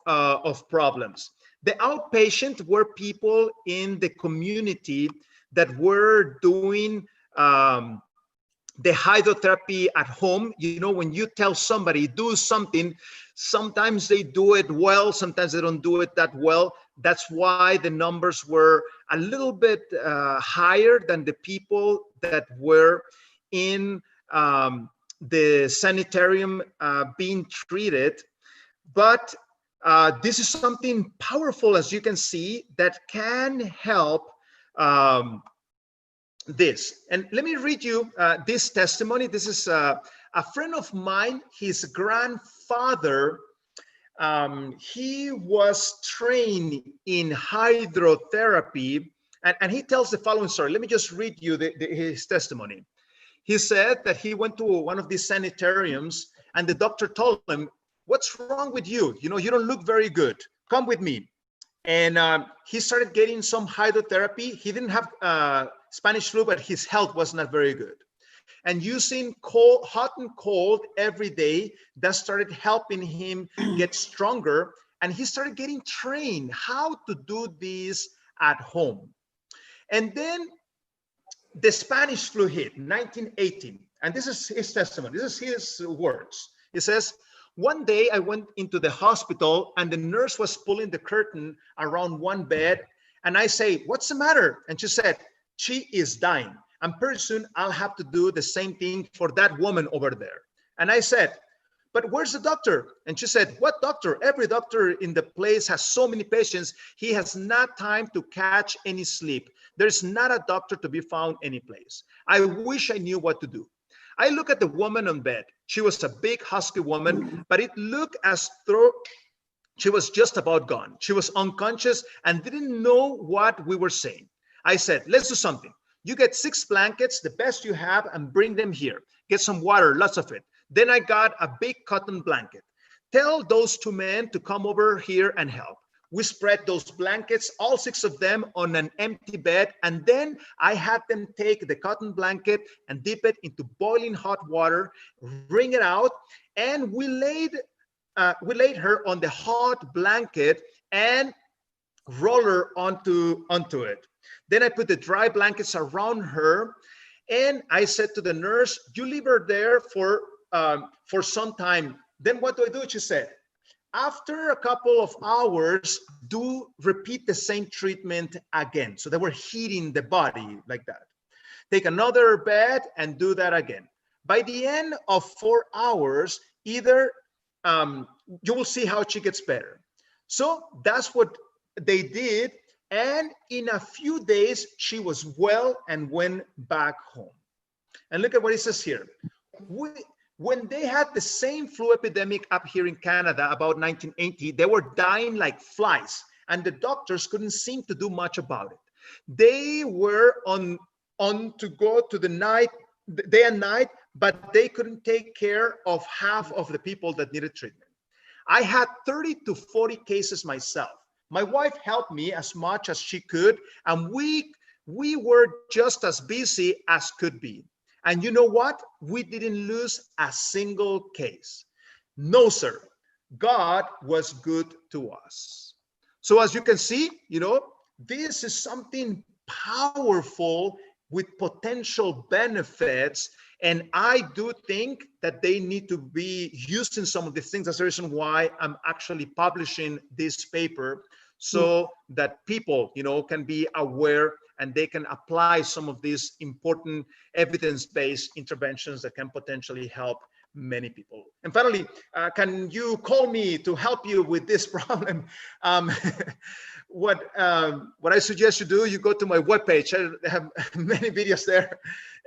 problems. The outpatient were people in the community that were doing the hydrotherapy at home. You know, when you tell somebody do something, sometimes they do it well, sometimes they don't do it that well. That's why the numbers were a little bit higher than the people that were in the sanitarium being treated. But this is something powerful, as you can see, that can help this. And let me read you this testimony. This is a friend of mine. His grandfather he was trained in hydrotherapy, and he tells the following story. Let me just read you his testimony. He said that he went to one of these sanitariums, and the doctor told him, "What's wrong with you? You know, you don't look very good. Come with me." And he started getting some hydrotherapy. He didn't have Spanish flu, but his health was not very good. And using hot and cold every day, that started helping him get stronger. And he started getting trained how to do this at home. And then the Spanish flu hit, 1918. And this is his testimony. This is his words. He says, "One day I went into the hospital and the nurse was pulling the curtain around one bed. And I say, 'What's the matter?' And she said, 'She is dying. And pretty soon I'll have to do the same thing for that woman over there.' And I said, 'But where's the doctor?' And she said, 'What doctor? Every doctor in the place has so many patients. He has not time to catch any sleep. There's not a doctor to be found any place. I wish I knew what to do.' I look at the woman on bed. She was a big husky woman, but it looked as though she was just about gone. She was unconscious and didn't know what we were saying. I said, 'Let's do something. You get 6 blankets, the best you have, and bring them here. Get some water, lots of it.' Then I got a big cotton blanket. 'Tell those 2 men to come over here and help.' We spread those blankets, all 6 of them, on an empty bed. And then I had them take the cotton blanket and dip it into boiling hot water, wring it out, and we laid her on the hot blanket and roll her onto it. Then I put the dry blankets around her, and I said to the nurse, 'You leave her there for some time.' Then what do?" She said, "After a couple of hours, repeat the same treatment again." So they were heating the body like that. "Take another bed and do that again. By the end of 4 hours, you will see how she gets better." So that's what they did. And in a few days, she was well and went back home. And look at what it says here. When they had the same flu epidemic up here in Canada about 1980, they were dying like flies, and the doctors couldn't seem to do much about it. They were on to go to the night, day and night, but they couldn't take care of half of the people that needed treatment. I had 30 to 40 cases myself. My wife helped me as much as she could, and we were just as busy as could be. And you know what? We didn't lose a single case. No, sir. God was good to us. So as you can see, this is something powerful with potential benefits. And I do think that they need to be using some of these things. That's the reason why I'm actually publishing this paper, so that people, can be aware and they can apply some of these important evidence-based interventions that can potentially help many people. And finally, can you call me to help you with this problem? What I suggest you do, you go to my webpage. I have many videos there,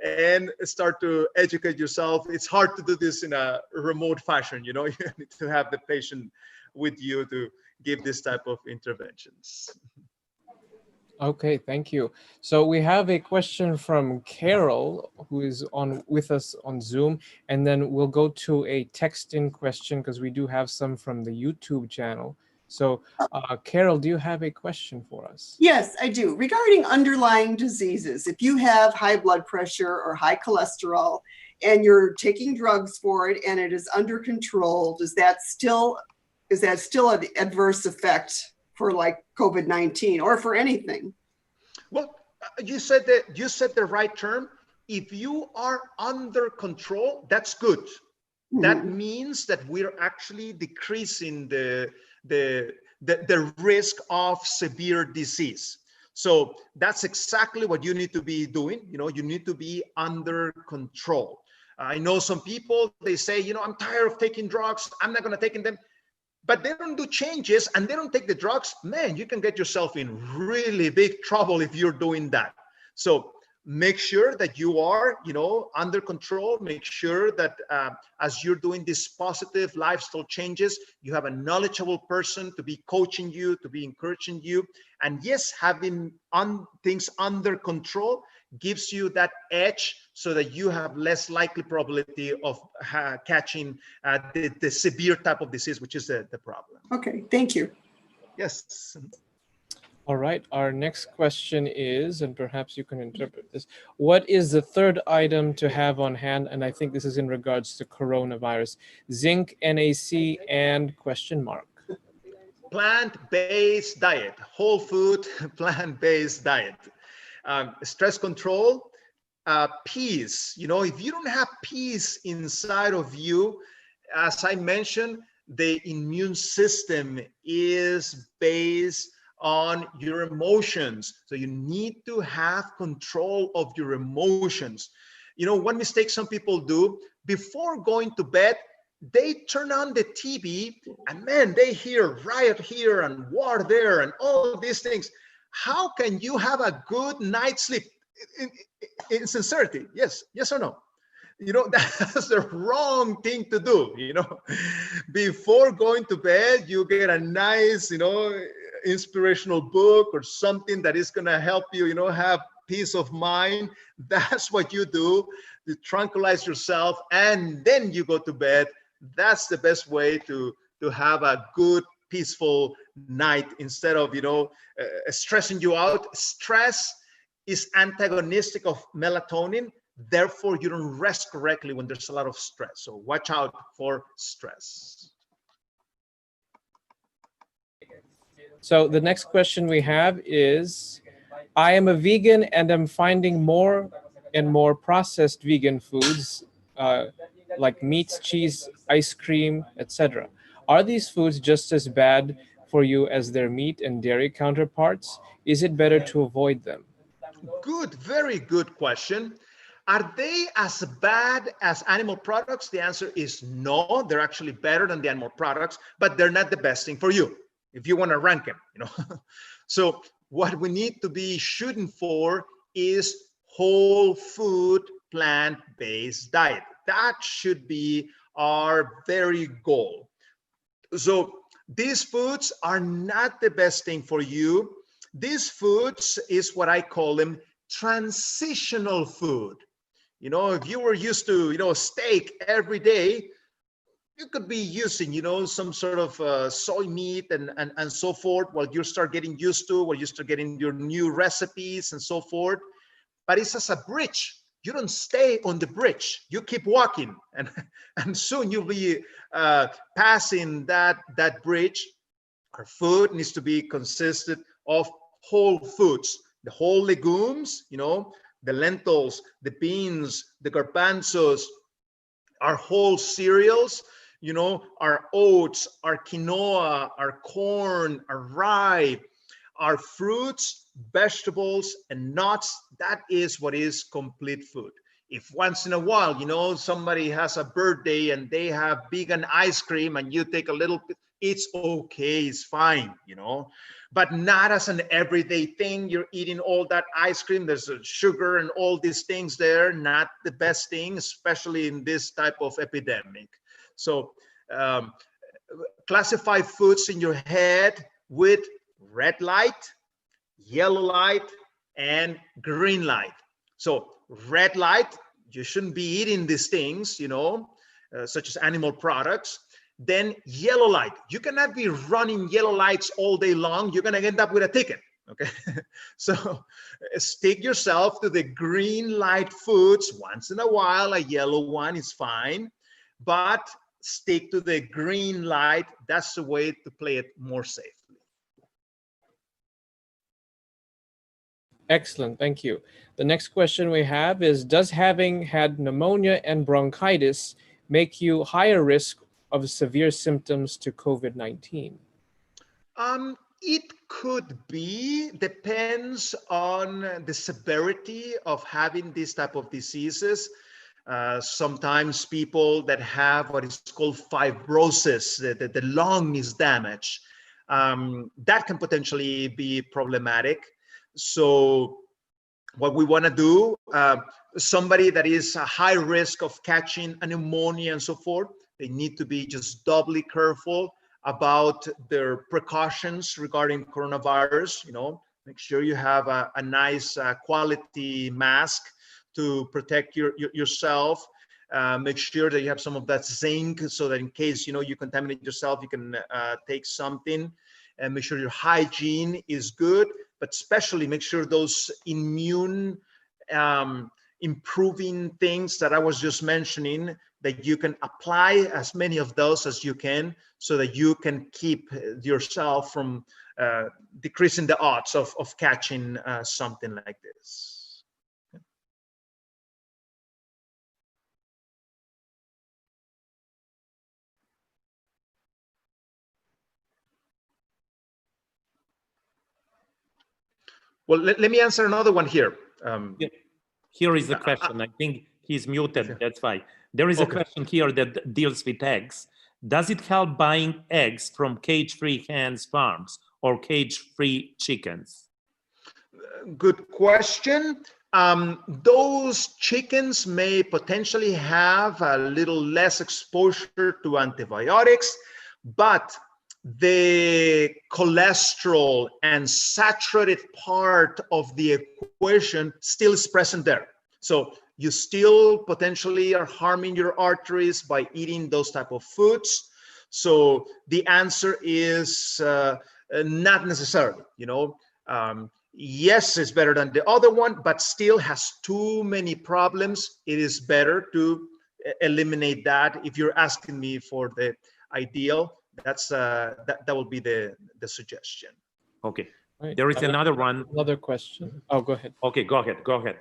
and start to educate yourself. It's hard to do this in a remote fashion. You need to have the patient with you to give this type of interventions. Okay, thank you. So we have a question from Carol, who is with us on Zoom, and then we'll go to a text-in question because we do have some from the YouTube channel. So Carol, do you have a question for us? Yes, I do. Regarding underlying diseases, if you have high blood pressure or high cholesterol and you're taking drugs for it and it is under control, is that still an adverse effect for like COVID-19 or for anything? Well, you said the right term. If you are under control, that's good. Mm-hmm. That means that we're actually decreasing the risk of severe disease. So that's exactly what you need to be doing. You need to be under control. I know some people, they say, I'm tired of taking drugs. I'm not going to take them. But they don't do changes and they don't take the drugs. Man, you can get yourself in really big trouble if you're doing that. So make sure that you are, under control. Make sure that as you're doing these positive lifestyle changes, you have a knowledgeable person to be coaching you, to be encouraging you. And yes, having things under control gives you that edge so that you have less likely probability of catching the severe type of disease, which is the problem. Okay, thank you. Yes. All right, our next question is, and perhaps you can interpret this, what is the third item to have on hand? And I think this is in regards to coronavirus. Zinc, NaC, and question mark. Plant-based diet, whole food, plant-based diet. Stress control, peace. If you don't have peace inside of you, as I mentioned, the immune system is based on your emotions. So you need to have control of your emotions. One mistake some people do, before going to bed, they turn on the TV and man, they hear riot here and war there and all these things. How can you have a good night's sleep? In sincerity, yes or no? That's the wrong thing to do. Before going to bed, you get a nice, inspirational book or something that is going to help you, have peace of mind. That's what you do to tranquilize yourself, and then you go to bed. That's the best way to have a good, peaceful night instead of, stressing you out. Stress is antagonistic of melatonin. Therefore, you don't rest correctly when there's a lot of stress. So watch out for stress. So the next question we have is, I am a vegan and I'm finding more and more processed vegan foods like meats, cheese, ice cream, etc. Are these foods just as bad for you as their meat and dairy counterparts? Is it better to avoid them? Good, very good question. Are they as bad as animal products? The answer is no. They're actually better than the animal products, but they're not the best thing for you if you want to rank them, So what we need to be shooting for is whole food, plant-based diet. That should be our very goal. So these foods are not the best thing for you. These foods is what I call them transitional food. If you were used to, steak every day, you could be using, some sort of soy meat and so forth while you start getting used to, while you start getting your new recipes and so forth. But it's as a bridge. You don't stay on the bridge. You keep walking, and soon you'll be passing that bridge. Our food needs to be consisted of whole foods, the whole legumes, the lentils, the beans, the garbanzos, our whole cereals, our oats, our quinoa, our corn, our rye, our fruits, vegetables, and nuts. That is what is complete food. If once in a while, somebody has a birthday and they have vegan ice cream and you take a little bit, it's okay, it's fine, but not as an everyday thing. You're eating all that ice cream, there's sugar and all these things there, not the best thing, especially in this type of epidemic. So classify foods in your head with red light, yellow light, and green light. So red light, you shouldn't be eating these things, such as animal products. Then yellow light, you cannot be running yellow lights all day long. You're going to end up with a ticket. Okay. So stick yourself to the green light foods. Once in a while, a yellow one is fine, but stick to the green light. That's the way to play it more safely. Excellent, thank you. The next question we have is, does having had pneumonia and bronchitis make you higher risk of severe symptoms to COVID-19? It could be, depends on the severity of having this type of diseases. Sometimes people that have what is called fibrosis, the lung is damaged, that can potentially be problematic. So what we want to do, somebody that is a high risk of catching a pneumonia and so forth, they need to be just doubly careful about their precautions regarding coronavirus. Make sure you have a nice quality mask to protect yourself. Make sure that you have some of that zinc so that in case you contaminate yourself, you can take something. And make sure your hygiene is good, but especially make sure those immune improving things that I was just mentioning, that you can apply as many of those as you can, so that you can keep yourself from decreasing the odds of catching something like this. Well, let me answer another one here. Yeah. Here is the question. I think he's muted. Okay. That's why. There is a question here that deals with eggs. Does it help buying eggs from cage-free hens farms or cage-free chickens? Good question. Those chickens may potentially have a little less exposure to antibiotics, but the cholesterol and saturated part of the equation still is present there. So you still potentially are harming your arteries by eating those type of foods. So the answer is not necessarily, yes, it's better than the other one, but still has too many problems. It is better to eliminate that. If you're asking me for the ideal, that's that will be the suggestion. Okay. Right. There is another one. Another question. Oh, go ahead. Okay, go ahead.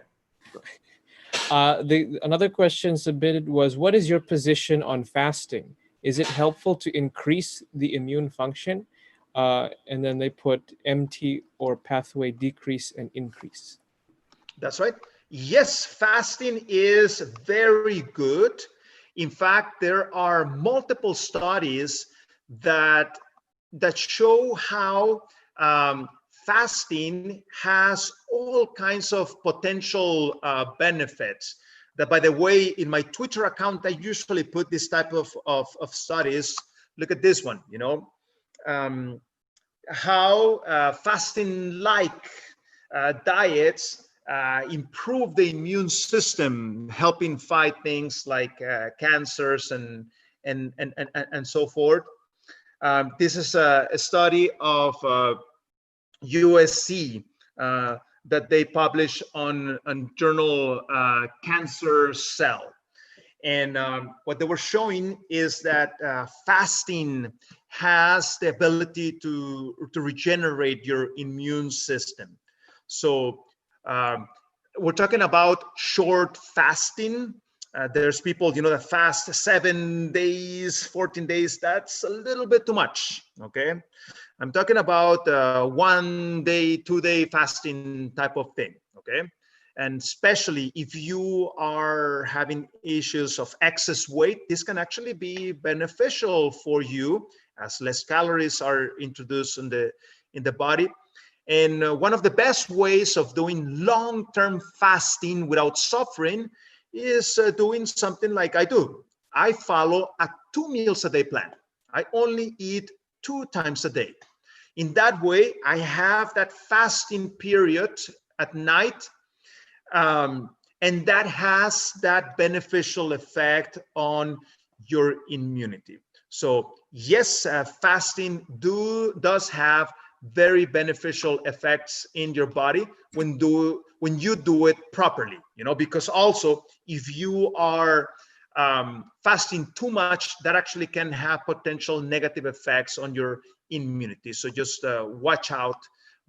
Another question submitted was, what is your position on fasting? Is it helpful to increase the immune function? And then they put MT or pathway decrease and increase. That's right. Yes, fasting is very good. In fact, there are multiple studies that show how fasting has all kinds of potential benefits. That, by the way, in my Twitter account, I usually put this type of studies. Look at this one, how fasting-like diets improve the immune system, helping fight things like cancers and so forth. This is a study of USC that they published on journal Cancer Cell. And what they were showing is that fasting has the ability to regenerate your immune system. So we're talking about short fasting. There's people, that fast 7 days, 14 days. That's a little bit too much, okay? I'm talking about 1 day, 2 day fasting type of thing, okay? And especially if you are having issues of excess weight, this can actually be beneficial for you, as less calories are introduced in the body. And one of the best ways of doing long-term fasting without suffering is doing something like I do. I follow a 2 meals a day plan. I only eat 2 times a day. In that way, I have that fasting period at night, and that has that beneficial effect on your immunity. So yes, fasting does have very beneficial effects in your body when you do it properly, because also if you are fasting too much, that actually can have potential negative effects on your immunity. So just watch out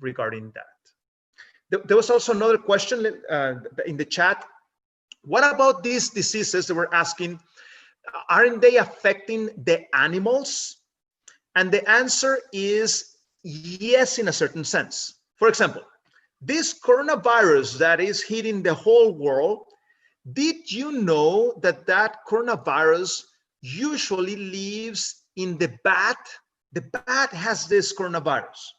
regarding that. There was also another question in the chat. What about these diseases that we're asking? Aren't they affecting the animals? And the answer is yes, in a certain sense. For example, this coronavirus that is hitting the whole world, did you know that coronavirus usually lives in the bat? The bat has this coronavirus.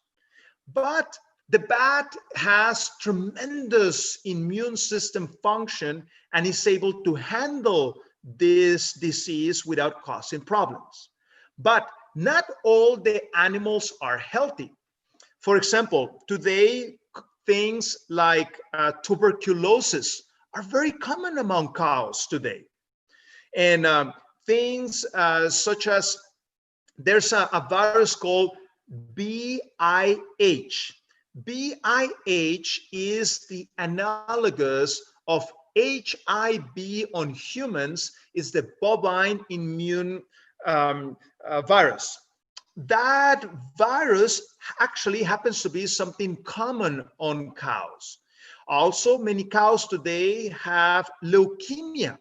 But The bat has tremendous immune system function and is able to handle this disease without causing problems. But not all the animals are healthy. For example, today, things like tuberculosis are very common among cows today. And things such as there's a virus called BIH. BIH is the analogous of HIV on humans, is the bovine immune virus. That virus actually happens to be something common on cows. Also, many cows today have leukemia.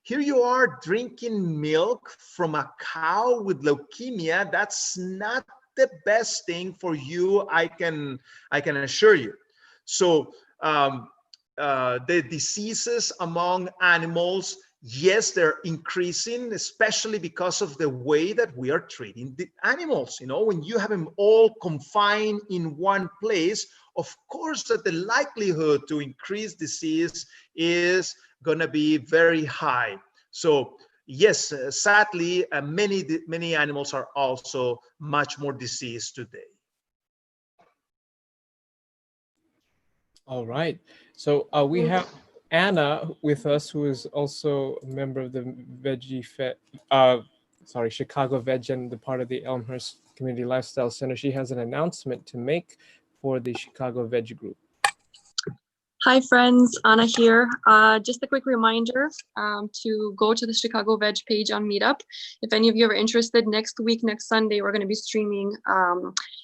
Here you are drinking milk from a cow with leukemia. That's not the best thing for you, I can assure you. So the diseases among animals, yes, they're increasing, especially because of the way that we are treating the animals. When you have them all confined in one place, of course that the likelihood to increase disease is going to be very high. So yes, sadly, many animals are also much more diseased today. All right. So we have Anna with us, who is also a member of the Chicago Veg and the part of the Elmhurst Community Lifestyle Center. She has an announcement to make for the Chicago Veg group. Hi friends, Anna here. Just a quick reminder to go to the Chicago Veg page on Meetup. If any of you are interested, next week, next Sunday, we're going to be streaming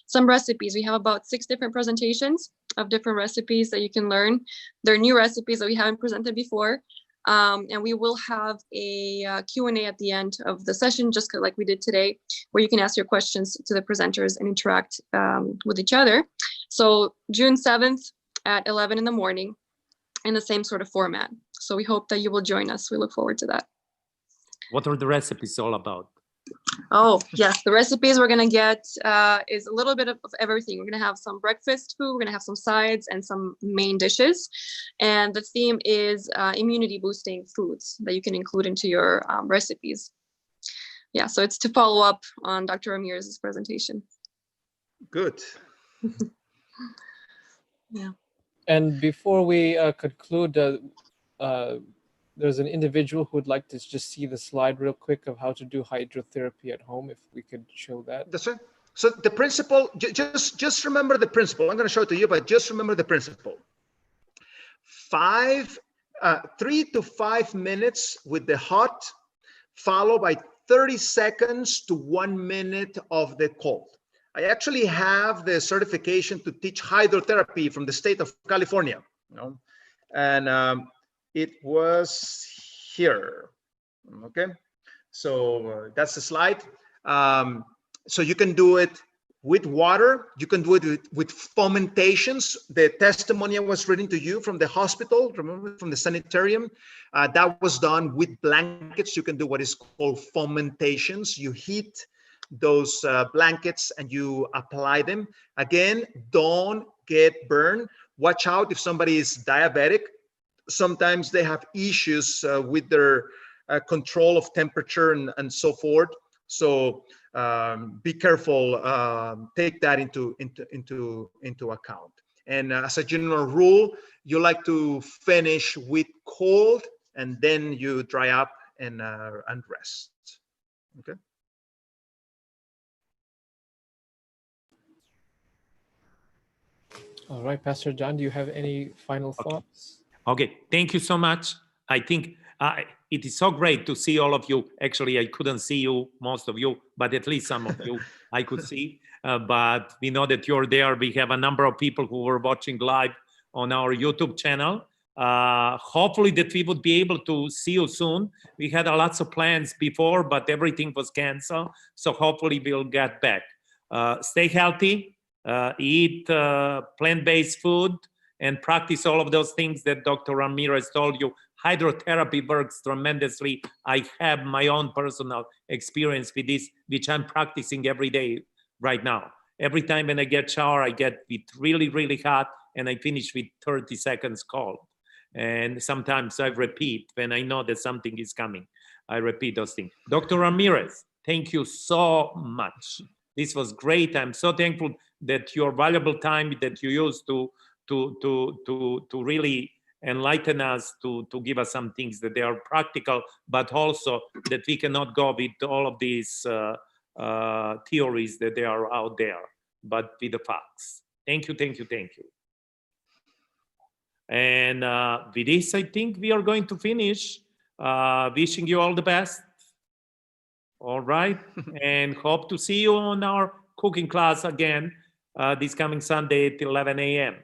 some recipes. We have about 6 different presentations of different recipes that you can learn. They're new recipes that we haven't presented before. And we will have a Q&A at the end of the session, just like we did today, where you can ask your questions to the presenters and interact with each other. So June 7th, at 11 in the morning in the same sort of format. So we hope that you will join us. We look forward to that. What are the recipes all about? Oh, yes. The recipes we're going to get is a little bit of everything. We're going to have some breakfast food. We're going to have some sides and some main dishes. And the theme is immunity boosting foods that you can include into your recipes. Yeah, so it's to follow up on Dr. Ramirez's presentation. Good. Yeah. And before we conclude, there's an individual who would like to just see the slide real quick of how to do hydrotherapy at home, if we could show that. That's right. So the principle, just remember the principle. I'm going to show it to you, but just remember the principle. 3 to 5 minutes with the hot, followed by 30 seconds to 1 minute of the cold. I actually have the certification to teach hydrotherapy from the state of California, and it was here. Okay, so that's the slide. So you can do it with water. You can do it with fomentations. The testimony I was reading to you from the hospital, remember, from the sanitarium, that was done with blankets. You can do what is called fomentations. You heat those blankets and you apply them. Again, don't get burned. Watch out if somebody is diabetic. Sometimes they have issues with their control of temperature and so forth. So be careful. Take that into account. And as a general rule, you like to finish with cold, and then you dry up and rest. Okay. All right, Pastor John, do you have any final thoughts? Okay, thank you so much. I think it is so great to see all of you. Actually, I couldn't see you, most of you, but at least some of you I could see. But we know that you're there. We have a number of people who were watching live on our YouTube channel. Hopefully that we would be able to see you soon. We had lots of plans before, but everything was canceled. So hopefully we'll get back. Stay healthy. Eat plant-based food and practice all of those things that Dr. Ramirez told you. Hydrotherapy works tremendously. I have my own personal experience with this, which I'm practicing every day right now. Every time when I get shower, I get it really, really hot, and I finish with 30 seconds cold. And sometimes I repeat when I know that something is coming. I repeat those things. Dr. Ramirez, thank you so much. This was great. I'm so thankful that your valuable time that you used to really enlighten us, to give us some things that they are practical, but also that we cannot go with all of these theories that they are out there, but with the facts. Thank you, thank you, thank you. And with this, I think we are going to finish. Wishing you all the best. All right. And hope to see you on our cooking class again this coming Sunday at 11 a.m.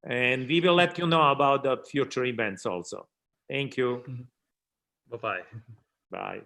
And we will let you know about the future events also. Thank you. Bye-bye. Bye.